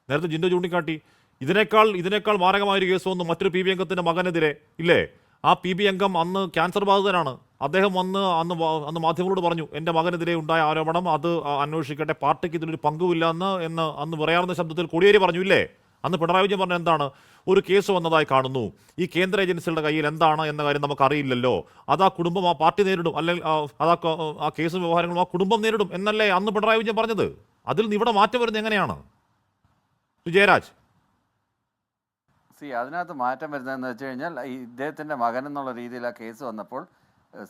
നേരത്തെ ജിൻഡോ ചൂണ്ടിക്കാട്ടി ഇതിനേക്കാൾ മാരകമായൊരു കേസ് വന്നു മറ്റൊരു PB അംഗത്തിന്റെ മകനെതിരെ, ഇല്ലേ? ആ PB അംഗം അന്ന് ക്യാൻസർ ബാധിതനാണ്. അദ്ദേഹം അന്ന് മാധ്യമങ്ങളോട് പറഞ്ഞു, എൻ്റെ മകനെതിരെ ഉണ്ടായ ആരോപണം അത് അന്വേഷിക്കട്ടെ, പാർട്ടിക്ക് ഇതിലൊരു പങ്കുമില്ല എന്ന് അന്ന് പറയാറുന്ന ശബ്ദത്തിൽ കോടിയേരി പറഞ്ഞു, ഇല്ലേ? അന്ന് പിണറായി വിജയൻ പറഞ്ഞ എന്താണ്? ഒരു കേസ് വന്നതായി കാണുന്നു, ഈ കേന്ദ്ര ഏജൻസികളുടെ കയ്യിൽ എന്താണ് എന്ന കാര്യം നമുക്കറിയില്ലല്ലോ, അത് ആ കുടുംബം ആ പാർട്ടി നേരിടും, അല്ലെങ്കിൽ ആ കേസും വ്യവഹാരങ്ങളും ആ കുടുംബം നേരിടും എന്നല്ലേ അന്ന് പിണറായി വിജയൻ പറഞ്ഞത്? അതിൽ നിന്ന് ഇവിടെ മാറ്റം വരുന്നത് എങ്ങനെയാണ് ജയരാജ്? അതിനകത്ത് മാറ്റം വരുന്നതെന്ന് വെച്ച് കഴിഞ്ഞാൽ ഇദ്ദേഹത്തിൻ്റെ മകൻ എന്നുള്ള രീതിയിൽ ആ കേസ് വന്നപ്പോൾ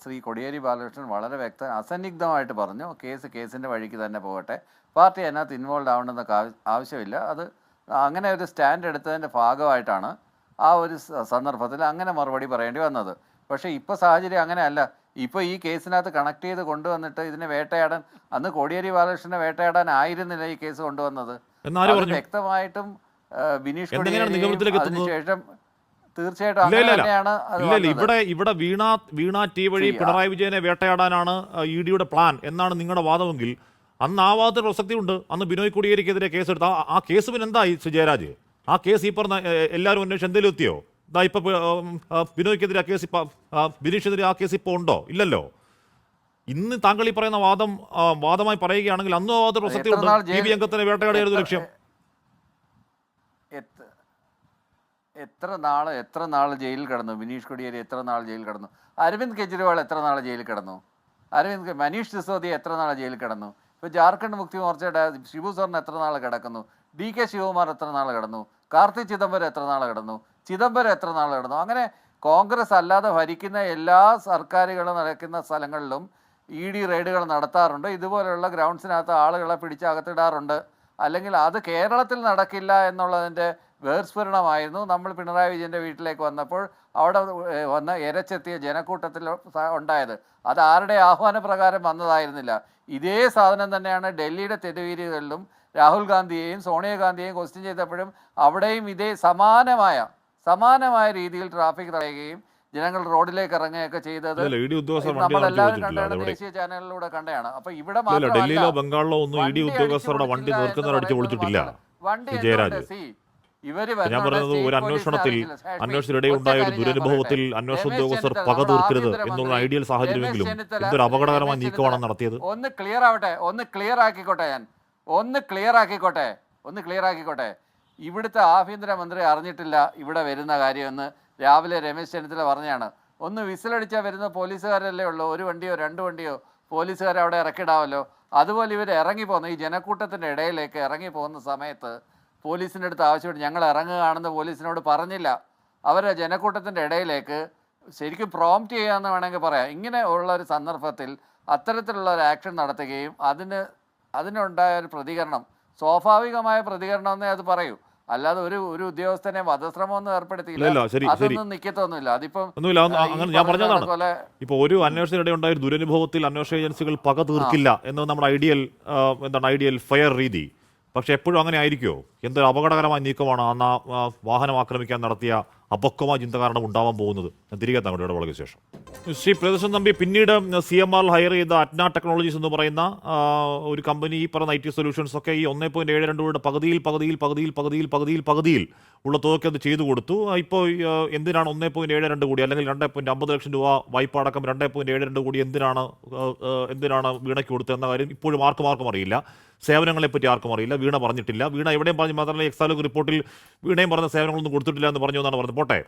ശ്രീ കോടിയേരി ബാലകൃഷ്ണൻ വളരെ അസന്നിഗ്ധമായിട്ട് പറഞ്ഞു, കേസിൻ്റെ വഴിക്ക് തന്നെ പോകട്ടെ, പാർട്ടി അതിനകത്ത് ഇൻവോൾവ് ആവേണ്ടെന്നൊക്കെ ആവശ്യമില്ല. അത് അങ്ങനെ ഒരു സ്റ്റാൻഡ് എടുത്തതിൻ്റെ ഭാഗമായിട്ടാണ് ആ ഒരു സന്ദർഭത്തിൽ അങ്ങനെ മറുപടി പറയേണ്ടി വന്നത്. പക്ഷേ ഇപ്പോൾ സാഹചര്യം അങ്ങനെയല്ല. ഇപ്പോൾ ഈ കേസിനകത്ത് കണക്ട് ചെയ്ത് കൊണ്ടുവന്നിട്ട് ഇതിനെ വേട്ടയാടാൻ, അന്ന് കോടിയേരി ബാലകൃഷ്ണനെ വേട്ടയാടാൻ ആയിരുന്നില്ല ഈ കേസ് കൊണ്ടുവന്നത്. വ്യക്തമായിട്ടും ബിനീഷ് അതിനുശേഷം തീർച്ചയായിട്ടും ഇവിടെ വീണ ടി വഴി പിണറായി വിജയനെ വേട്ടയാടാനാണ് EDയുടെ പ്ലാൻ എന്നാണ് നിങ്ങളുടെ വാദമെങ്കിൽ അന്ന് ആ വാദത്തിന് പ്രസക്തിയുണ്ട്. അന്ന് ബിനോയ് കോടിയേരിക്കെതിരെ കേസെടുത്ത ആ കേസ് പിന്നെ എന്തായി ജയരാജ്? ആ കേസ് ഈ പറഞ്ഞ എല്ലാവരും അന്വേഷിച്ച് എന്തെങ്കിലും എത്തിയോ? ഇപ്പൊ ബിനോയ്ക്കെതിരെ ആ കേസ് ബിനീഷിനെതിരെ ആ കേസ് ഇപ്പോൾ ഉണ്ടോ? ഇല്ലല്ലോ. ഇന്ന് താങ്കൾ ഈ പറയുന്ന വാദമായി പറയുകയാണെങ്കിൽ അന്നും ആ വാദത്തിന് പ്രസക്തിയുണ്ട്. PB അംഗത്തിനെ വേട്ടയാടിയായിരുന്നു ലക്ഷ്യം. എത്ര നാൾ ജയിലിൽ കിടന്നു ബിനീഷ് കോടിയേരി? എത്ര നാൾ ജയിലിൽ കിടന്നു? അരവിന്ദ് കെജ്രിവാൾ എത്ര നാൾ ജയിലിൽ കിടന്നു? മനീഷ് സിസോദിയ എത്ര നാൾ ജയിലിൽ കിടന്നു? ഇപ്പോൾ ജാർഖണ്ഡ് മുക്തി മോർച്ചയുടെ ശിബു സോറൻ എത്ര നാൾ കിടക്കുന്നു? DK ശിവകുമാർ എത്ര നാൾ കിടന്നു? കാർത്തി ചിദംബരം എത്ര നാൾ കിടന്നു? ചിദംബരം എത്ര നാൾ കിടന്നു? അങ്ങനെ കോൺഗ്രസ് അല്ലാതെ ഭരിക്കുന്ന എല്ലാ സർക്കാരുകളും നടക്കുന്ന സ്ഥലങ്ങളിലും ED റെയ്ഡുകൾ നടത്താറുണ്ട്. ഇതുപോലെയുള്ള ഗ്രൗണ്ട്സിനകത്ത് ആളുകളെ പിടിച്ചകത്തിടാറുണ്ട്. അല്ലെങ്കിൽ അത് കേരളത്തിൽ നടക്കില്ല എന്നുള്ളതിൻ്റെ വേർസ്ഫുരണമായിരുന്നു നമ്മൾ പിണറായി വിജയൻ്റെ വീട്ടിലേക്ക് വന്നപ്പോൾ അവിടെ വന്ന് ഇരച്ചെത്തിയ ജനക്കൂട്ടത്തിൽ ഉണ്ടായത്. അത് ആരുടെ ആഹ്വാനപ്രകാരം വന്നതായിരുന്നില്ല. ഇതേ സാധനം തന്നെയാണ് ഡൽഹിയുടെ തെരുവീതികളിലും രാഹുൽ ഗാന്ധിയെയും സോണിയാഗാന്ധിയെയും ക്വസ്റ്റ്യൻ ചെയ്തപ്പോഴും അവിടെയും ഇതേ സമാനമായ രീതിയിൽ ട്രാഫിക് തടയുകയും ജനങ്ങൾ റോഡിലേക്ക് ഇറങ്ങുകയൊക്കെ ചെയ്തത് നമ്മളെല്ലാവരും കണ്ടാണ്, ദേശീയ ചാനലിലൂടെ കണ്ടാണ്. അപ്പൊ ഇവിടെ ഡൽഹിയിലോ ബംഗാളിലോ ഒന്നും ED ഉദ്യോഗസ്ഥരുടെ വണ്ടി നിർക്കുന്നവരടിച്ചു പൊളിച്ചിട്ടില്ല ജയരാജ്. ഞാൻ പറഞ്ഞത് ഒരു അന്വേഷണത്തിനിടെ ഉണ്ടായ ഒരു ദുരനുഭവത്തിൽ അന്വേഷണ ഉദ്യോഗസ്ഥർ പക തീർക്കരുത് എന്നുള്ള ഐഡിയൽ സാഹചര്യമെങ്കിലും എന്തൊരു അപകടകരമായ നീക്കമാണ് നടത്തിയത്. ഒന്ന് ക്ലിയർ ആക്കിക്കോട്ടെ. ഇവിടുത്തെ ആഭ്യന്തരമന്ത്രി അറിഞ്ഞിട്ടില്ല ഇവിടെ വരുന്ന കാര്യമെന്ന് രാവിലെ രമേശ് ചെന്നിത്തല പറഞ്ഞാണ്. ഒന്ന് വിസിലടിച്ചാൽ വരുന്ന പോലീസുകാരല്ലേ ഉള്ളൂ, ഒരു വണ്ടിയോ 2 വണ്ടിയോ പോലീസുകാരെ അവിടെ ഇറക്കിയിടാമല്ലോ. അതുപോലെ ഇവർ ഇറങ്ങിപ്പോകുന്ന ഈ ജനക്കൂട്ടത്തിൻ്റെ ഇടയിലേക്ക് ഇറങ്ങി പോകുന്ന സമയത്ത് പോലീസിൻ്റെ അടുത്ത് ആവശ്യപ്പെട്ട് ഞങ്ങൾ ഇറങ്ങുകയാണെന്ന് പോലീസിനോട് പറഞ്ഞില്ല. അവരെ ജനക്കൂട്ടത്തിൻ്റെ ഇടയിലേക്ക് ശരിക്കും പ്രോംപ്റ്റ് ചെയ്യാമെന്ന് വേണമെങ്കിൽ പറയാം. ഇങ്ങനെ ഉള്ള ഒരു സന്ദർഭത്തിൽ അത്തരത്തിലുള്ള ഒരു ആക്ഷൻ നടത്തുകയും അതിനുണ്ടായ ഒരു പ്രതികരണം സ്വാഭാവികമായ പ്രതികരണം എന്നേ അത് പറയൂ. അല്ലാതെ ഒരു ഉദ്യോഗസ്ഥനെ വധശ്രമമൊന്നും ഏർപ്പെടുത്തിയില്ല, അതൊന്നും നിക്കത്തൊന്നുമില്ല. ഞാൻ പറഞ്ഞതാണ്, ഇപ്പൊ ഒരു അന്വേഷണത്തിനിടെ ഉണ്ടായ ഒരു ദുരനുഭവത്തിൽ അന്വേഷണ ഏജൻസികൾ പക തീർക്കില്ല എന്നത് നമ്മുടെ ഐഡിയൽ ഫെയർ രീതി. പക്ഷെ എപ്പോഴും അങ്ങനെ ആയിരിക്കുമോ? എന്തൊരു അപകടകരമായ നീക്കമാണ് അന്ന് വാഹനം ആക്രമിക്കാൻ നടത്തിയ അപക്വമായ ചിന്ത കാരണം ഉണ്ടാവാൻ പോകുന്നത്. ഞാൻ തിരികെ എത്താം ഇടവേളയ്ക്ക് ശേഷം. ശ്രീ പ്രിയദർശൻ തമ്പി, പിന്നീട് CMR ഹയർ ചെയ്ത അറ്റ്ന ടെക്നോളജീസ് എന്ന് പറയുന്ന ഒരു കമ്പനി, ഈ പറഞ്ഞ IT സൊല്യൂഷൻസ് ഒക്കെ ഈ 1.72 കോടിയുടെ പകുതിയിൽ ഉള്ള തുകയ്ക്ക് അത് ചെയ്തു കൊടുത്തു. ഇപ്പോൾ എന്തിനാണ് 1.72 കോടി അല്ലെങ്കിൽ 2.50 ലക്ഷം രൂപ വായ്പ അടക്കം 2.72 കോടി എന്തിനാണ് വീണയ്ക്ക് കൊടുത്തത് എന്ന കാര്യം ഇപ്പോഴും ആർക്കും അറിയില്ല. സേവനങ്ങളെപ്പറ്റി ആർക്കും അറിയില്ല. വീണ പറഞ്ഞിട്ടില്ല. വീണ എവിടെയും പറഞ്ഞു മാത്രമല്ല എക്സാലോഗ് റിപ്പോർട്ടിൽ വീണയും പറഞ്ഞ സേവനങ്ങളൊന്നും കൊടുത്തിട്ടില്ല എന്ന് പറഞ്ഞു എന്നാണ് പറഞ്ഞത്. പോട്ടെ,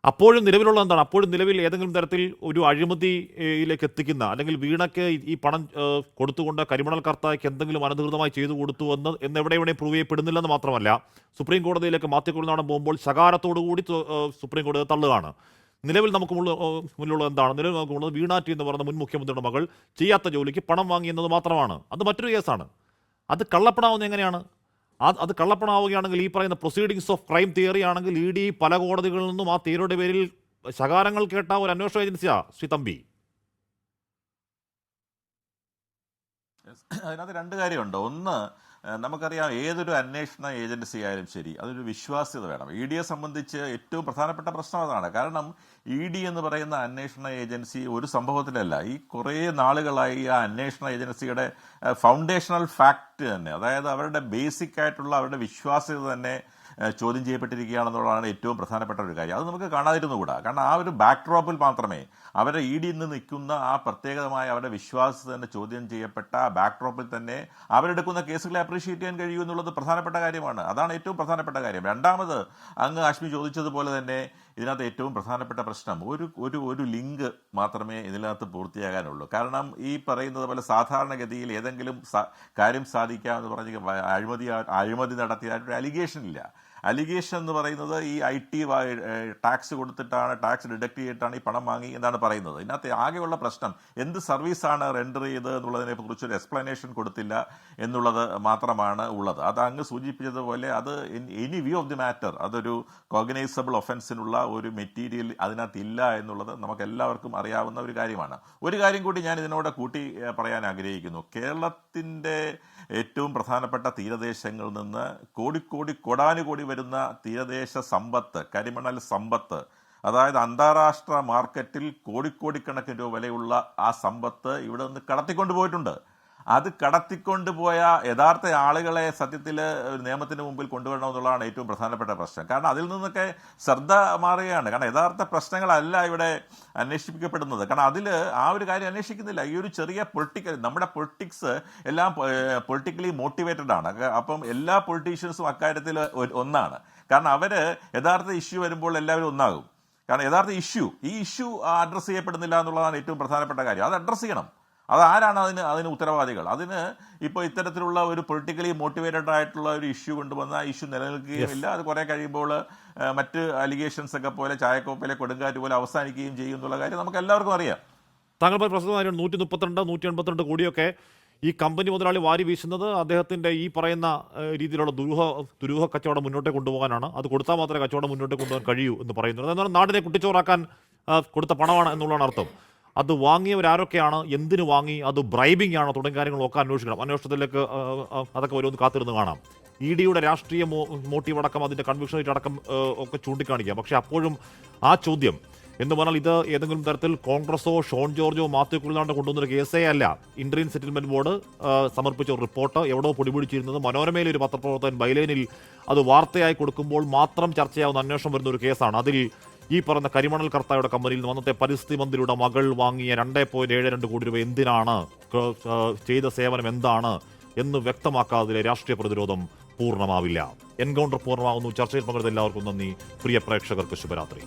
അപ്പോഴും നിലവിലുള്ള എന്താണ്? അപ്പോഴും നിലവിൽ ഏതെങ്കിലും തരത്തിൽ ഒരു അഴിമതിയിലേക്ക് എത്തിക്കുന്ന, അല്ലെങ്കിൽ വീണയ്ക്ക് ഈ പണം കൊടുത്തുകൊണ്ട് കരിമണൽ കർത്തായ്ക്ക് എന്തെങ്കിലും അനധികൃതമായി ചെയ്തു കൊടുത്തു എന്ന് എവിടെയും പ്രൂവ് ചെയ്യപ്പെടുന്നില്ലെന്ന് മാത്രമല്ല, സുപ്രീം കോടതിയിലേക്ക് മാത്യു കുഴൽനാടൻ പോകുമ്പോൾ ശകാരത്തോടുകൂടി സുപ്രീം കോടതി തള്ളുകയാണ്. നിലവിൽ നമുക്ക് മുന്നിലുള്ള എന്താണ്? നിലവിൽ നമുക്കുള്ളത് വീണ ടി എന്ന് പറയുന്ന മുൻ മുഖ്യമന്ത്രിയുടെ മകൾ ചെയ്യാത്ത ജോലിക്ക് പണം വാങ്ങി എന്നത് മാത്രമാണ്. അത് മറ്റൊരു കേസാണ്. അത് കള്ളപ്പണാവുന്നത് എങ്ങനെയാണ്? അത് കള്ളപ്പണമാവുകയാണെങ്കിൽ ഈ പറയുന്ന പ്രൊസീഡിങ്സ് ഓഫ് ക്രൈം തിയറി ആണെങ്കിൽ ED പല കോടതികളിൽ നിന്നും ആ തിയറിയുടെ പേരിൽ ശകാരങ്ങൾ കേട്ട ഒരു അന്വേഷണ ഏജൻസിയാ ശ്രീ തമ്പി. അതിനകത്ത് രണ്ട് കാര്യമുണ്ട്. ഒന്ന്, നമുക്കറിയാം ഏതൊരു അന്വേഷണ ഏജൻസി ആയാലും ശരി, അതൊരു വിശ്വാസ്യത വേണം. ED സംബന്ധിച്ച് ഏറ്റവും പ്രധാനപ്പെട്ട പ്രശ്നം അതാണ്. കാരണം ED എന്ന് പറയുന്ന അന്വേഷണ ഏജൻസി ഒരു സംഭവത്തിലല്ല, ഈ കുറേ നാളുകളായി ആ അന്വേഷണ ഏജൻസിയുടെ ഫൗണ്ടേഷണൽ ഫാക്ട് തന്നെ, അതായത് അവരുടെ ബേസിക് ആയിട്ടുള്ള അവരുടെ വിശ്വാസ്യത തന്നെ ചോദ്യം ചെയ്യപ്പെട്ടിരിക്കുകയാണെന്നുള്ളതാണ് ഏറ്റവും പ്രധാനപ്പെട്ട ഒരു കാര്യം. അത് നമുക്ക് കാണാതിരുന്നുകൂടാ. കാരണം ആ ഒരു ബാക്ക്ഡ്രോപ്പിൽ മാത്രമേ അവരുടെ ED നിന്ന് നിൽക്കുന്ന ആ പ്രത്യേകമായ അവരുടെ വിശ്വാസം തന്നെ ചോദ്യം ചെയ്യപ്പെട്ട ആ ബാക്ക്ഡ്രോപ്പിൽ തന്നെ അവരെടുക്കുന്ന കേസുകളെ അപ്രീഷിയേറ്റ് ചെയ്യാൻ കഴിയൂ എന്നുള്ളത് പ്രധാനപ്പെട്ട കാര്യമാണ്. അതാണ് ഏറ്റവും പ്രധാനപ്പെട്ട കാര്യം. രണ്ടാമത്, അങ്ങ് ആഷ്മി ചോദിച്ചതുപോലെ തന്നെ ഇതിനകത്ത് ഏറ്റവും പ്രധാനപ്പെട്ട പ്രശ്നം ഒരു ലിങ്ക് മാത്രമേ ഇതിനകത്ത് പൂർത്തിയാകാനുള്ളൂ. കാരണം ഈ പറയുന്നത് പോലെ സാധാരണഗതിയിൽ ഏതെങ്കിലും കാര്യം സാധിക്കാമെന്ന് പറഞ്ഞ് അഴിമതി നടത്തിയതായിട്ടൊരു അലിഗേഷൻ ഇല്ല. അലിഗേഷൻ എന്ന് പറയുന്നത് ഈ IT ടാക്സ് കൊടുത്തിട്ടാണ്, ടാക്സ് ഡിഡക്ട് ചെയ്തിട്ടാണ് ഈ പണം വാങ്ങി എന്നാണ് പറയുന്നത്. ഇതിനകത്ത് ആകെയുള്ള പ്രശ്നം എന്ത് സർവീസാണ് റെൻഡർ ചെയ്ത് എന്നുള്ളതിനെ കുറിച്ചൊരു എക്സ്പ്ലനേഷൻ കൊടുത്തില്ല എന്നുള്ളത് മാത്രമാണ് ഉള്ളത്. അത് അങ്ങ് സൂചിപ്പിച്ചതുപോലെ അത് any view of the matter അതൊരു കോഗ്നൈസബിൾ ഒഫൻസിനുള്ള ഒരു മെറ്റീരിയൽ അതിനകത്ത് ഇല്ല എന്നുള്ളത് നമുക്ക് എല്ലാവർക്കും അറിയാവുന്ന ഒരു കാര്യമാണ്. ഒരു കാര്യം കൂടി ഞാൻ ഇതിനോട് കൂട്ടി പറയാൻ ആഗ്രഹിക്കുന്നു. കേരളത്തിൻ്റെ ഏറ്റവും പ്രധാനപ്പെട്ട തീരദേശങ്ങളിൽ നിന്ന് കോടാനുകോടി വരുന്ന തീരദേശ സമ്പത്ത്, കരിമണൽ സമ്പത്ത്, അതായത് അന്താരാഷ്ട്ര മാർക്കറ്റിൽ കോടിക്കണക്കിന് രൂപ വിലയുള്ള ആ സമ്പത്ത് ഇവിടെ നിന്ന് കടത്തിക്കൊണ്ട് പോയിട്ടുണ്ട്. അത് കടത്തിക്കൊണ്ടുപോയ യഥാർത്ഥ ആളുകളെ സത്യത്തിൽ നിയമത്തിന് മുമ്പിൽ കൊണ്ടുവരണമെന്നുള്ളതാണ് ഏറ്റവും പ്രധാനപ്പെട്ട പ്രശ്നം. കാരണം അതിൽ നിന്നൊക്കെ ശ്രദ്ധ മാറുകയാണ്. കാരണം യഥാർത്ഥ പ്രശ്നങ്ങളല്ല ഇവിടെ അന്വേഷിക്കപ്പെടുന്നത്. കാരണം അതിൽ ആ ഒരു കാര്യം അന്വേഷിക്കുന്നില്ല. ഈ ഒരു ചെറിയ നമ്മുടെ പൊളിറ്റിക്സ് എല്ലാം പൊളിറ്റിക്കലി മോട്ടിവേറ്റഡ് ആണ്. അപ്പം എല്ലാ പൊളിറ്റീഷ്യൻസും അക്കാര്യത്തിൽ ഒന്നാണ്. കാരണം അവർ യഥാർത്ഥ ഇഷ്യൂ വരുമ്പോൾ എല്ലാവരും ഒന്നാകും. കാരണം യഥാർത്ഥ ഈ ഇഷ്യൂ അഡ്രസ്സ് ചെയ്യപ്പെടുന്നില്ല എന്നുള്ളതാണ് ഏറ്റവും പ്രധാനപ്പെട്ട കാര്യം. അത് അഡ്രസ്സ് ചെയ്യണം. അതാരാണ് അതിന് ഉത്തരവാദികൾ? അതിന് ഇപ്പോൾ ഇത്തരത്തിലുള്ള ഒരു പൊളിറ്റിക്കലി മോട്ടിവേറ്റഡ് ആയിട്ടുള്ള ഒരു ഇഷ്യൂ കൊണ്ടുവന്ന ആ ഇഷ്യൂ നിലനിൽക്കുകയുമില്ല. അത് കുറേ കഴിയുമ്പോൾ മറ്റ് അലിഗേഷൻസ് ഒക്കെ പോലെ ചായക്കോപ്പയിലെ കൊടുങ്കാറ്റ് പോലെ അവസാനിക്കുകയും ചെയ്യും എന്നുള്ള കാര്യം നമുക്ക് എല്ലാവർക്കും അറിയാം. താങ്കൾ പ്രശ്നമായിരുന്നു 132-182 കോടിയൊക്കെ ഈ കമ്പനി മുതലാളി വാരി വീശുന്നത് അദ്ദേഹത്തിൻ്റെ ഈ പറയുന്ന രീതിയിലുള്ള ദുരൂഹ കച്ചവടം മുന്നോട്ട് കൊണ്ടുപോകാനാണ്. അത് കൊടുത്താൽ മാത്രമേ കച്ചവടം മുന്നോട്ട് കൊണ്ടുപോകാൻ കഴിയൂ എന്ന് പറയുന്നത്. എന്നാൽ നാടിനെ കുട്ടിച്ചോറാക്കാൻ കൊടുത്ത പണമാണ് എന്നുള്ളതാണ് അർത്ഥം. അത് വാങ്ങിയവരാരൊക്കെയാണ്, എന്തിനു വാങ്ങി, അത് ബ്രൈബിംഗ് ആണോ തുടങ്ങിയ കാര്യങ്ങളൊക്കെ അന്വേഷിക്കണം. അന്വേഷണത്തിലേക്ക് അതൊക്കെ വരുമെന്ന് കാത്തിരുന്ന് കാണാം. EDയുടെ രാഷ്ട്രീയ മോട്ടീവ് അടക്കം അതിൻ്റെ കൺവിക്ഷൻ റേറ്റ് അടക്കം ഒക്കെ ചൂണ്ടിക്കാണിക്കാം. പക്ഷേ അപ്പോഴും ആ ചോദ്യം എന്ന് പറഞ്ഞാൽ ഇത് ഏതെങ്കിലും തരത്തിൽ കോൺഗ്രസോ ഷോൺ ജോർജോ മാത്യു കുഴൽനാടനോ കൊണ്ടുവന്നൊരു കേസേ അല്ല. ഇന്ത്യൻ സെറ്റിൽമെന്റ് ബോർഡ് സമർപ്പിച്ച ഒരു റിപ്പോർട്ട് എവിടെയോ പൊടിപിടിച്ചിരുന്നത് മനോരമയിലെ ഒരു പത്രപ്രവർത്തകൻ ബൈലൈനിൽ അത് വാർത്തയായി കൊടുക്കുമ്പോൾ മാത്രം ചർച്ചയാവുന്ന അന്വേഷണം വരുന്ന ഒരു കേസാണ്. അതിൽ ഈ പറഞ്ഞ കരിമണൽ കർത്തായുടെ കമ്പനിയിൽ നിന്ന് അന്നത്തെ പരിസ്ഥിതി മന്ത്രിയുടെ മകൾ വാങ്ങിയ 2.72 കോടി രൂപ എന്തിനാണ്, ചെയ്ത സേവനം എന്താണ് എന്ന് വ്യക്തമാക്കാതെ രാഷ്ട്രീയ പ്രതിരോധം പൂർണ്ണമാവില്ല. എൻകൗണ്ടർ പൂർണ്ണമാകുന്നു. ചർച്ചയിൽ പങ്കെടുത്ത എല്ലാവർക്കും നന്ദി. പ്രിയ പ്രേക്ഷകർക്ക് ശുഭരാത്രി.